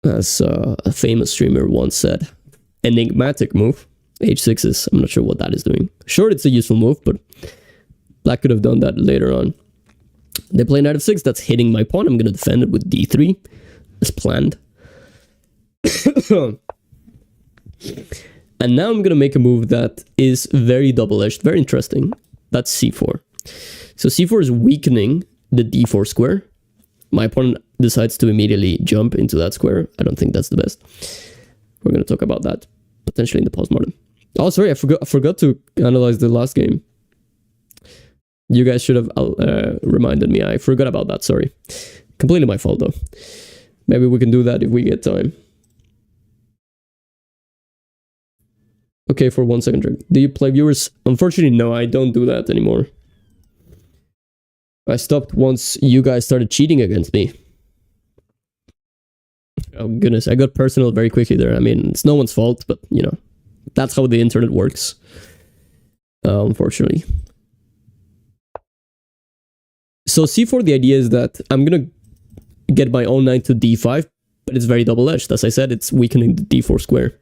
A: as a famous streamer once said, enigmatic move. h6 is, I'm not sure what that is doing. Sure, it's a useful move, but black could have done that later on. They play knight f6. That's hitting my pawn. I'm going to defend it with d3 as planned. And now I'm going to make a move that is very double-edged, very interesting. That's c4. So c4 is weakening the d4 square. My opponent decides to immediately jump into that square. I don't think that's the best. We're going to talk about that potentially in the postmortem. Oh, sorry, I forgot to analyze the last game. You guys should have reminded me. I forgot about that, sorry. Completely my fault, though. Maybe we can do that if we get time. Okay, for 1 second trick. Do you play viewers? Unfortunately, no, I don't do that anymore. I stopped once you guys started cheating against me. Oh goodness, I got personal very quickly there. I mean, it's no one's fault, but you know, that's how the internet works. Unfortunately. So c4, the idea is that I'm gonna get my own knight to d5, but it's very double-edged. As I said, it's weakening the d4 square.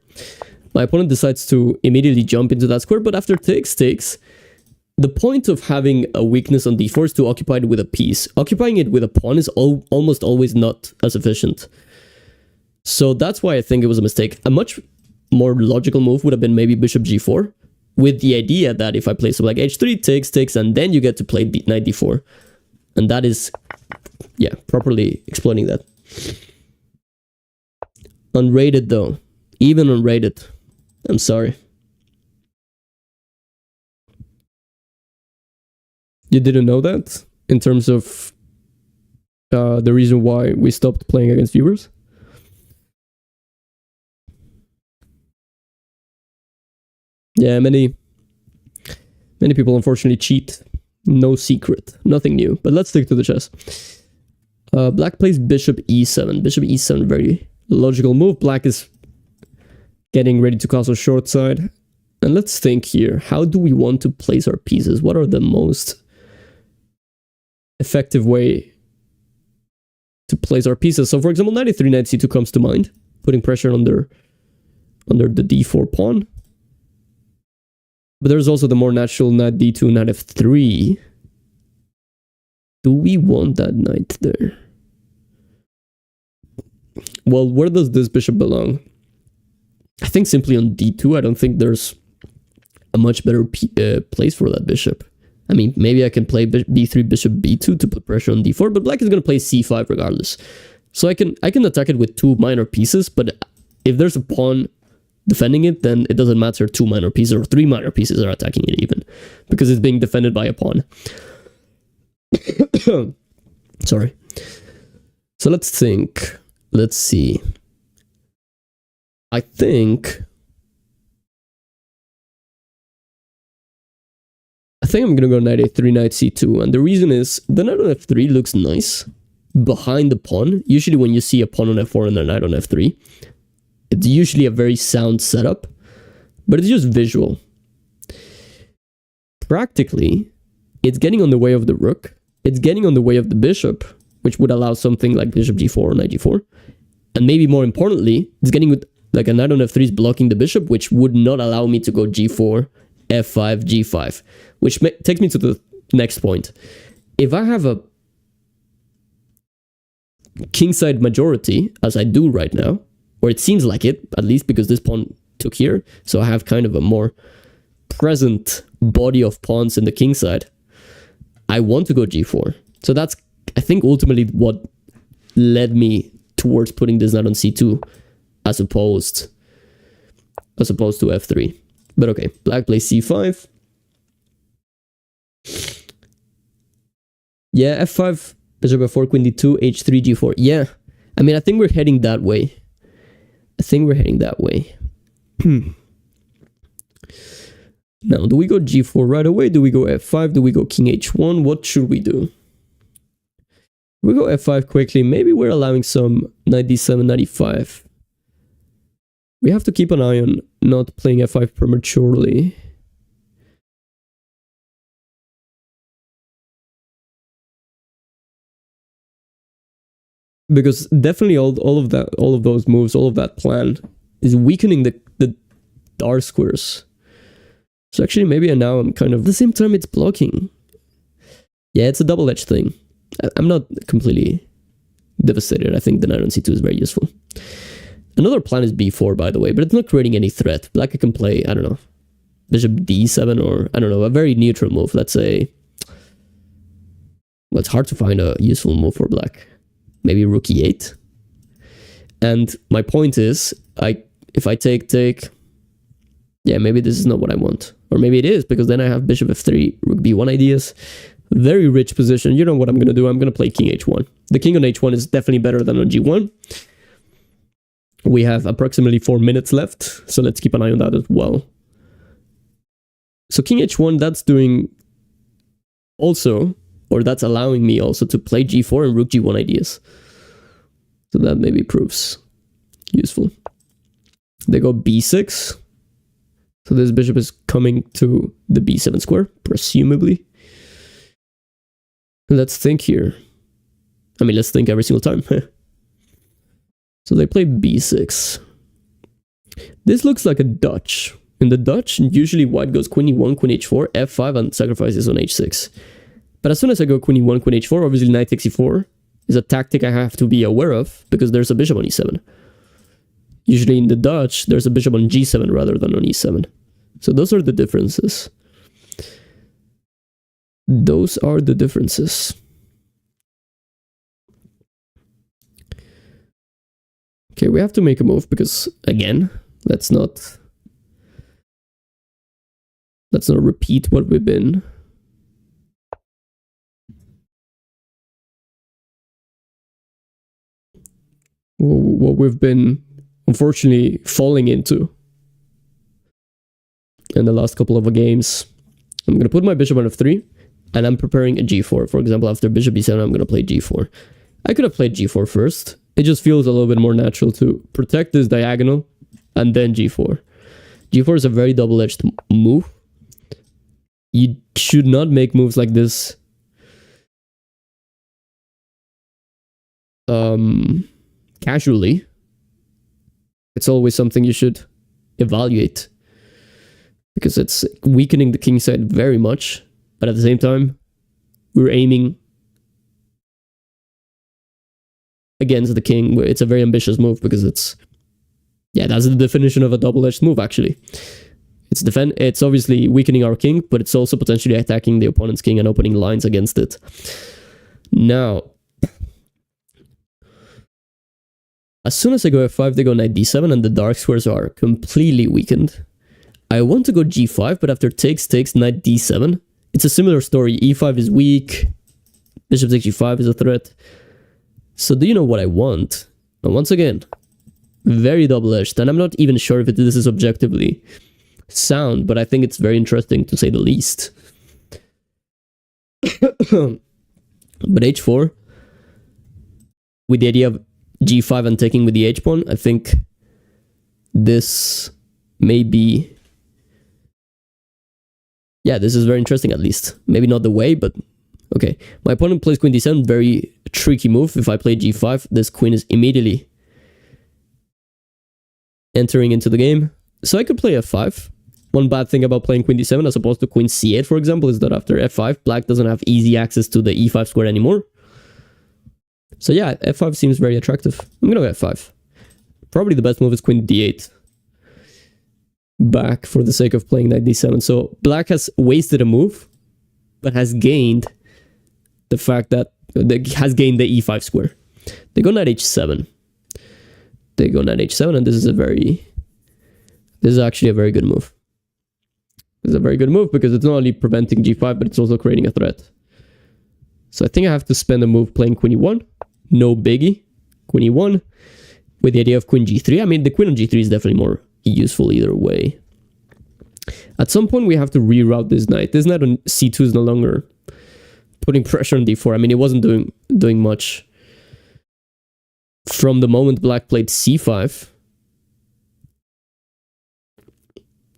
A: My opponent decides to immediately jump into that square, but after takes, the point of having a weakness on d4 is to occupy it with a piece. Occupying it with a pawn is almost always not as efficient. So that's why I think it was a mistake. A much more logical move would have been maybe bishop g4, with the idea that if I play something like h3, takes, and then you get to play knight d4. And that is, yeah, properly explaining that. Unrated though. Even unrated. I'm sorry. You didn't know that? In terms of the reason why we stopped playing against viewers? Yeah, many people unfortunately cheat. No secret. Nothing new. But let's stick to the chess. Black plays bishop e7. Bishop e7, very logical move. Black is getting ready to castle short side. And let's think here. How do we want to place our pieces? What are the most effective way to place our pieces? So for example, knight e3, knight c2 comes to mind. Putting pressure under the d4 pawn. But there's also the more natural knight d2, knight f3. Do we want that knight there? Well, where does this bishop belong? I think simply on d2. I don't think there's a much better place for that bishop. I mean, maybe I can play b3, bishop b2 to put pressure on d4, but black is going to play c5 regardless. So I can attack it with 2 minor pieces, but if there's a pawn defending it, then it doesn't matter 2 minor pieces or 3 minor pieces are attacking it even, because it's being defended by a pawn. Sorry. So let's think. Let's see. I think I'm gonna go knight a3, knight c2, and the reason is the knight on f3 looks nice behind the pawn. Usually when you see a pawn on f4 and a knight on f3, it's usually a very sound setup, but it's just visual. Practically, it's getting on the way of the rook, it's getting on the way of the bishop, which would allow something like bishop g4 or knight g4, and maybe more importantly, it's getting with like a knight on f3 is blocking the bishop, which would not allow me to go g4, f5, g5, which takes me to the next point. If I have a kingside majority, as I do right now, or it seems like it, at least because this pawn took here, so I have kind of a more present body of pawns in the kingside, I want to go g4. So that's, I think, ultimately what led me towards putting this knight on c2 as opposed to f3. But okay, black plays c5. Yeah, f5, bishop f4, queen d2, h3, g4. Yeah, I mean, I think we're heading that way. Now, do we go g4 right away? Do we go f5? Do we go king h1? What should we do? We go f5 quickly. Maybe we're allowing some knight d7, knight e5. We have to keep an eye on not playing f5 prematurely. Because definitely all of those moves, all of that plan is weakening the dark squares. So actually maybe now I'm kind of, at the same time it's blocking. Yeah, it's a double-edged thing. I'm not completely devastated. I think the knight on c2 is very useful. Another plan is b4, by the way, but it's not creating any threat. Black can play, I don't know, bishop d7 or, I don't know, a very neutral move. Let's say, well, it's hard to find a useful move for black. Maybe rook e8. And my point is, if I take, yeah, maybe this is not what I want. Or maybe it is, because then I have bishop f3, rook b1 ideas. Very rich position. You know what I'm going to do? I'm going to play king h1. The king on h1 is definitely better than on g1. We have approximately 4 minutes left, so let's keep an eye on that as well. So king h1, that's doing also, or that's allowing me also to play g4 and rook g1 ideas. So that maybe proves useful. They go b6. So this bishop is coming to the b7 square, presumably. Let's think here. I mean, let's think every single time. So they play b6. This looks like a Dutch. In the Dutch, usually white goes queen e1, queen h4, f5, and sacrifices on h6. But as soon as I go queen e1, queen h4, obviously knight takes e4 is a tactic I have to be aware of, because there's a bishop on e7. Usually in the Dutch, there's a bishop on g7 rather than on e7. So those are the differences. Those are the differences. Okay, we have to make a move because, again, let's not repeat what we've been. What we've been, unfortunately, falling into in the last couple of games. I'm going to put my bishop on f3, and I'm preparing a g4. For example, after bishop b7, I'm going to play g4. I could have played g4 first. It just feels a little bit more natural to protect this diagonal and then g4. g4 is a very double-edged move. You should not make moves like this casually. It's always something you should evaluate, because it's weakening the king side very much, but at the same time, we're aiming against the king. It's a very ambitious move, because it's, yeah, that's the definition of a double-edged move, actually. It's obviously weakening our king, but it's also potentially attacking the opponent's king and opening lines against it. Now, as soon as I go f5, they go knight d7, and the dark squares are completely weakened. I want to go g5, but after takes, knight d7, it's a similar story. e5 is weak, bishop takes g5 is a threat. So do you know what I want? And once again, very double-edged, and I'm not even sure if this is objectively sound, but I think it's very interesting to say the least. But h4, with the idea of g5 and taking with the h-pawn, I think this may be, yeah, this is very interesting at least. Maybe not the way, but okay. My opponent plays queen d7, very tricky move. If I play g5, this queen is immediately entering into the game. So I could play f5. One bad thing about playing queen d7 as opposed to queen c8, for example, is that after f5, black doesn't have easy access to the e5 square anymore. So yeah, f5 seems very attractive. I'm gonna go f5. Probably the best move is queen d8. Back for the sake of playing knight d7. So black has wasted a move, but has gained the fact that has gained the e5 square. They go knight h7. They go knight h7, and this is actually a very good move. This is a very good move because it's not only preventing g5, but it's also creating a threat. So I think I have to spend a move playing queen e1. No biggie. Queen e1 with the idea of queen g3. I mean, the queen on g3 is definitely more useful either way. At some point, we have to reroute this knight. This knight on c2 is no longer putting pressure on d4. I mean, it wasn't doing much from the moment black played c5.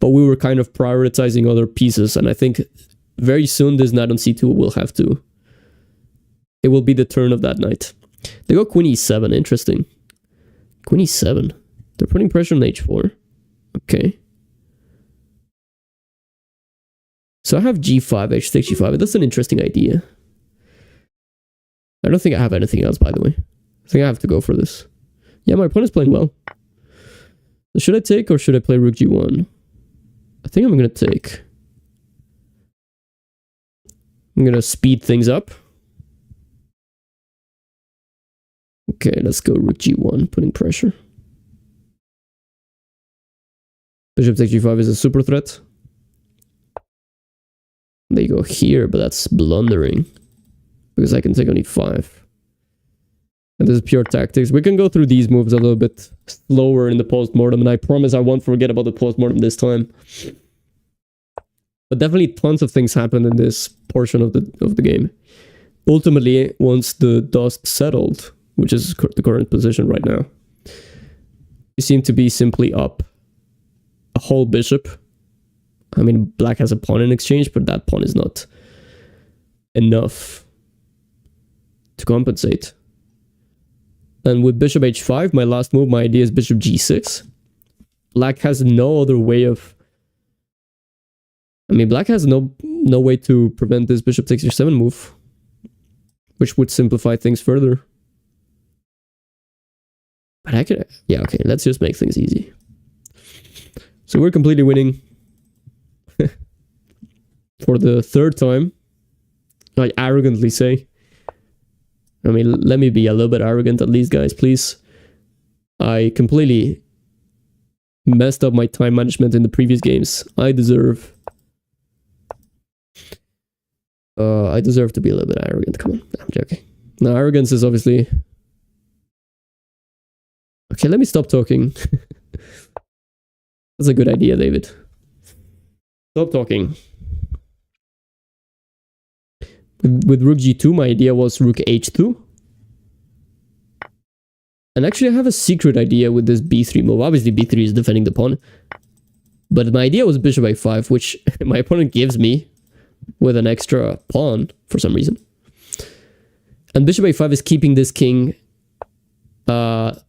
A: But we were kind of prioritizing other pieces, and I think very soon this knight on c2 will have to... It will be the turn of that knight. They go queen e7, interesting. Queen e7. They're putting pressure on h4. Okay. So I have g5, h takes g5. That's an interesting idea. I don't think I have anything else, by the way. I think I have to go for this. Yeah, my opponent's playing well. So should I take or should I play rook g1? I think I'm gonna take. I'm gonna speed things up. Okay, let's go rook g1, putting pressure. Bishop takes g5 is a super threat. They go here, but that's blundering. Because I can take on e5. And this is pure tactics. We can go through these moves a little bit slower in the post-mortem, and I promise I won't forget about the post-mortem this time. But definitely tons of things happened in this portion of the game. Ultimately, once the dust settled, which is the current position right now, we seem to be simply up a whole bishop. I mean, black has a pawn in exchange, but that pawn is not enough to compensate. And with bishop h5, my last move, my idea is bishop g6. Black has no other way of... I mean, black has no way to prevent this bishop takes h7 move, which would simplify things further. But I could... Yeah, okay, let's just make things easy. So we're completely winning for the third time. I arrogantly say. I mean, let me be a little bit arrogant at least, guys, please. I completely messed up my time management in the previous games. I deserve to be a little bit arrogant. Come on, I'm joking. Now, arrogance is obviously... Okay, let me stop talking. That's a good idea, David. Stop talking. With rook g2, my idea was rook h2. And actually, I have a secret idea with this b3 move. Obviously, b3 is defending the pawn. But my idea was bishop a5, which my opponent gives me with an extra pawn for some reason. And bishop a5 is keeping this king kind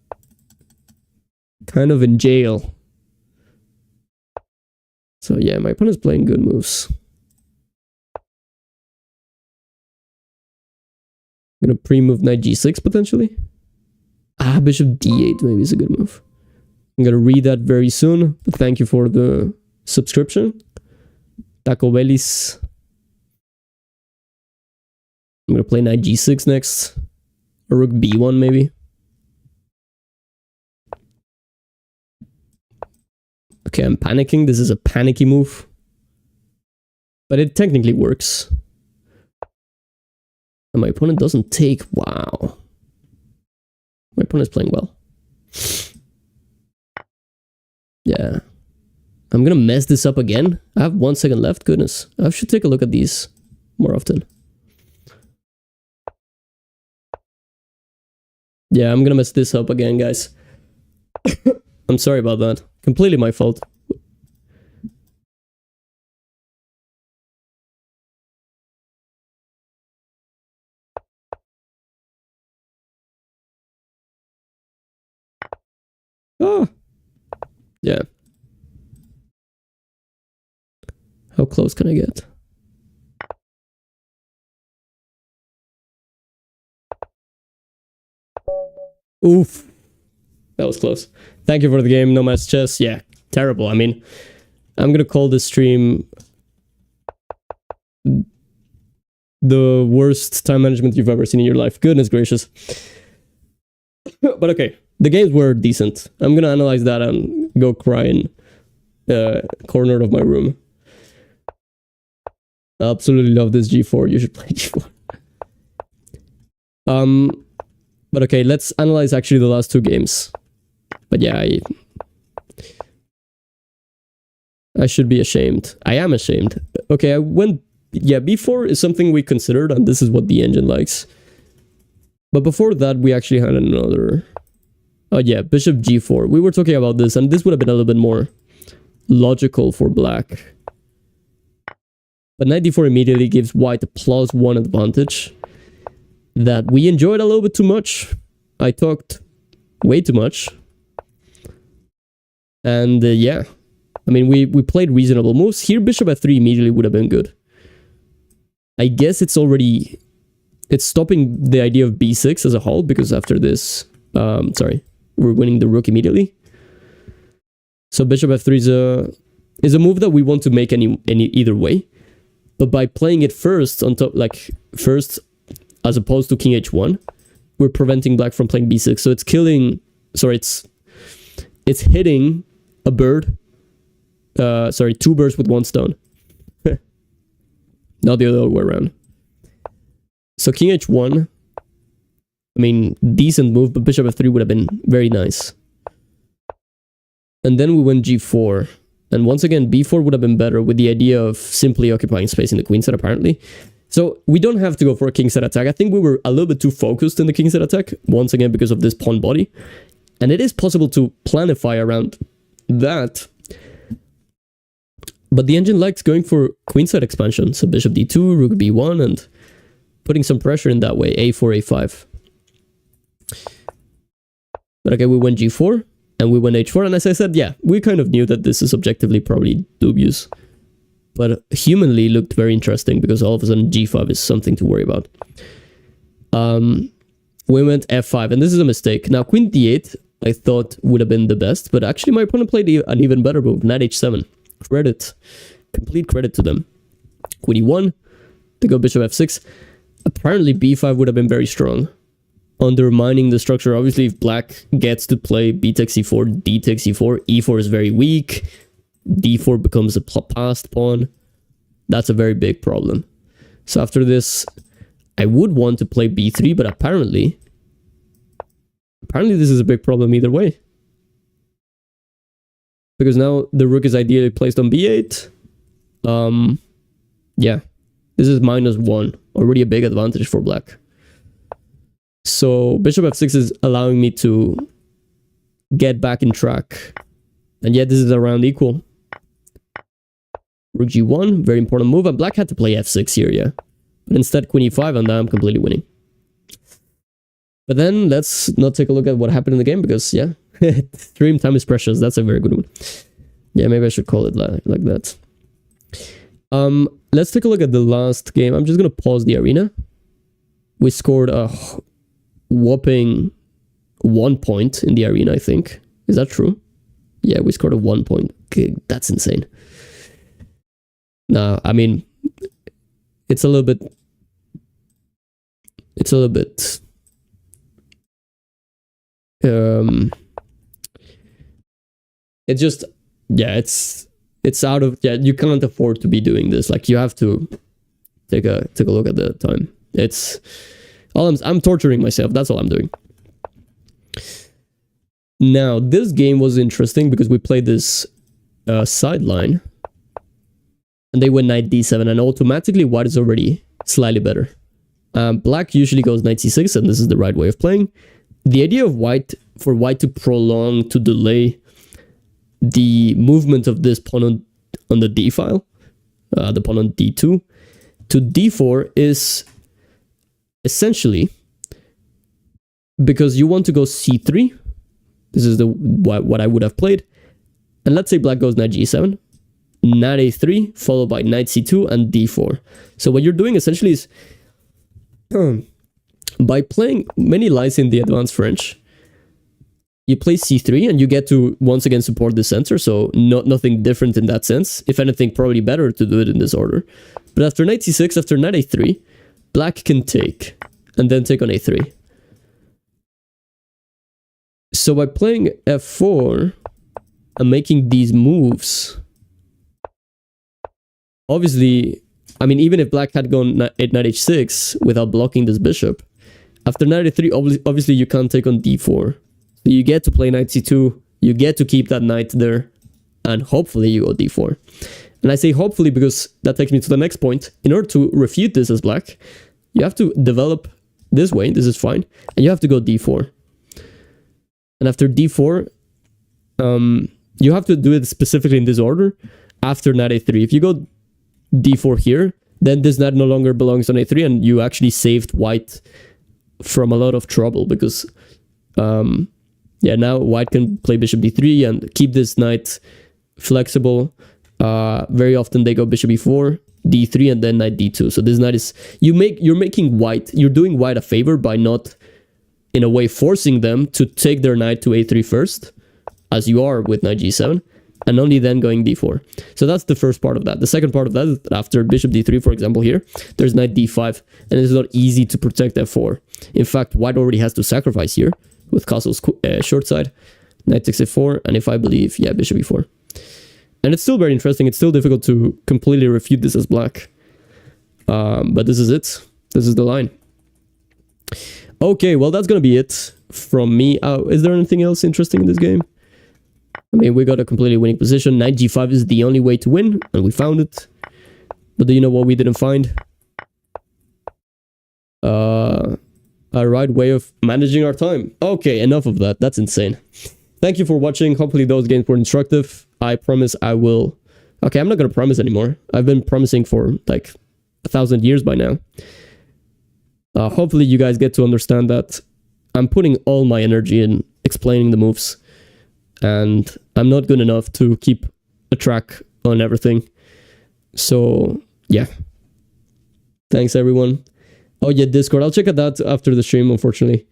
A: of in jail. So yeah, my opponent's playing good moves. I'm gonna pre-move knight g6 potentially. Ah, bishop d8 maybe is a good move. I'm gonna read that very soon. But thank you for the subscription. Taco Bellis. I'm gonna play knight g6 next. Or rook b1 maybe. Okay, I'm panicking. This is a panicky move. But it technically works. And my opponent doesn't take. Wow. My opponent's playing well. Yeah. I'm gonna mess this up again. I have 1 second left. Goodness. I should take a look at these more often. Yeah, I'm gonna mess this up again, guys. I'm sorry about that. Completely my fault. Oh. Yeah. How close can I get? Oof. That was close. Thank you for the game, No Match Chess. Yeah, terrible. I mean, I'm gonna call this stream the worst time management you've ever seen in your life. Goodness gracious. But okay, the games were decent. I'm gonna analyze that and go cry in corner of my room. I absolutely love this g4. You should play g4. But okay, let's analyze actually the last two games. But yeah, I should be ashamed. I am ashamed. Okay, I went... Yeah, b4 is something we considered, and this is what the engine likes. But before that, we actually had another... Oh yeah, bishop g4. We were talking about this, and this would have been a little bit more logical for black. But knight d4 immediately gives white a +1 advantage that we enjoyed a little bit too much. I talked way too much. And yeah, I mean, we played reasonable moves. Here, bishop f3 immediately would have been good. I guess it's already... It's stopping the idea of b6 as a whole, because after this... sorry, we're winning the rook immediately. So bishop f3 is a move that we want to make any either way. But by playing it first on top, like first, as opposed to king h1, we're preventing black from playing b6. So it's killing, sorry, it's hitting a bird, sorry, 2 birds with 1 stone. Not the other way around. So king h1, I mean, decent move, but bishop f3 would have been very nice. And then we went g4. And once again, b4 would have been better with the idea of simply occupying space in the queen side, apparently. So we don't have to go for a king side attack. I think we were a little bit too focused in the king side attack, once again, because of this pawn body. And it is possible to planify around that. But the engine likes going for queenside expansion. So bishop d2, rook b1, and putting some pressure in that way. a4, a5. But okay, we went g4, and we went h4. And as I said, yeah, we kind of knew that this is objectively probably dubious. But humanly looked very interesting, because all of a sudden g5 is something to worry about. We went f5, and this is a mistake. Now, queen d8, I thought would have been the best, but actually my opponent played an even better move, knight h7. Complete credit to them. Queen e1, they go bishop f6. Apparently b5 would have been very strong, undermining the structure. Obviously, if black gets to play b takes e4, d takes e4, e4 is very weak, d4 becomes a passed pawn. That's a very big problem. So after this, I would want to play b3, but apparently this is a big problem either way. Because now the rook is ideally placed on b8. Yeah, this is -1, already a big advantage for black. So bishop f6 is allowing me to get back in track. And yet this is around equal. Rook g1, very important move. And black had to play f6 here, yeah. But instead queen e5, and now I'm completely winning. But then let's not take a look at what happened in the game, because yeah, stream time is precious. That's a very good one. Yeah, maybe I should call it like that. Let's take a look at the last game. I'm just gonna pause the arena. We scored a whopping 1 point in the arena, I think. Is that true? Yeah, we scored a 1 point. Okay, that's insane. Nah, I mean, it's a little bit it's just, yeah, it's out of, yeah, you can't afford to be doing this. Like, you have to take a look at the time. It's all I'm torturing myself. That's all I'm doing. Now, this game was interesting because we played this sideline, and they went knight d7, and automatically white is already slightly better. Black usually goes knight c6, and this is the right way of playing. The idea of white to prolong, to delay the movement of this pawn on the d file, the pawn on d2 to d4, is essentially because you want to go c3. This is what I would have played. And let's say black goes knight g7, knight a3, followed by knight c2 and d4. So what you're doing essentially is, by playing many lights in the advanced French, you play c3 and you get to once again support the center, so nothing different in that sense. If anything, probably better to do it in this order. But after knight c6, after knight a3, black can take, and then take on a3. So by playing f4 and making these moves, obviously, I mean, even if black had gone knight h6 without blocking this bishop, after knight a3, obviously you can't take on d4. So you get to play knight c2, you get to keep that knight there, and hopefully you go d4. And I say hopefully because that takes me to the next point. In order to refute this as black, you have to develop this way, this is fine, and you have to go d4. And after d4, you have to do it specifically in this order after knight a3. If you go d4 here, then this knight no longer belongs on a3, and you actually saved white from a lot of trouble, because yeah, now white can play bishop d3 and keep this knight flexible. Very often they go bishop e4, d3, and then knight d2. So this knight is, you're doing white a favor by not in a way forcing them to take their knight to a3 first, as you are with knight g7, and only then going d4. So that's the first part of that. The second part of that is that after bishop d3, for example, here, there's knight d5, and it's not easy to protect f4. In fact, white already has to sacrifice here with castle's short side. Knight takes f4, and if I believe, yeah, bishop e4. And it's still very interesting. It's still difficult to completely refute this as black. But this is it. This is the line. Okay, well, that's going to be it from me. Is there anything else interesting in this game? I mean, we got a completely winning position. Knight g5 is the only way to win, and we found it. But do you know what we didn't find? A right way of managing our time. Okay, enough of that. That's insane. Thank you for watching. Hopefully those games were instructive. I promise I will... Okay, I'm not going to promise anymore. I've been promising for like 1,000 years by now. Hopefully you guys get to understand that I'm putting all my energy in explaining the moves. And I'm not good enough to keep a track on everything. So, yeah. Thanks, everyone. Oh, yeah, Discord. I'll check that after the stream, unfortunately.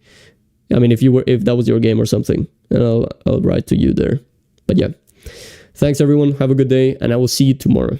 A: I mean, if that was your game or something, and I'll write to you there. But yeah. Thanks, everyone. Have a good day, and I will see you tomorrow.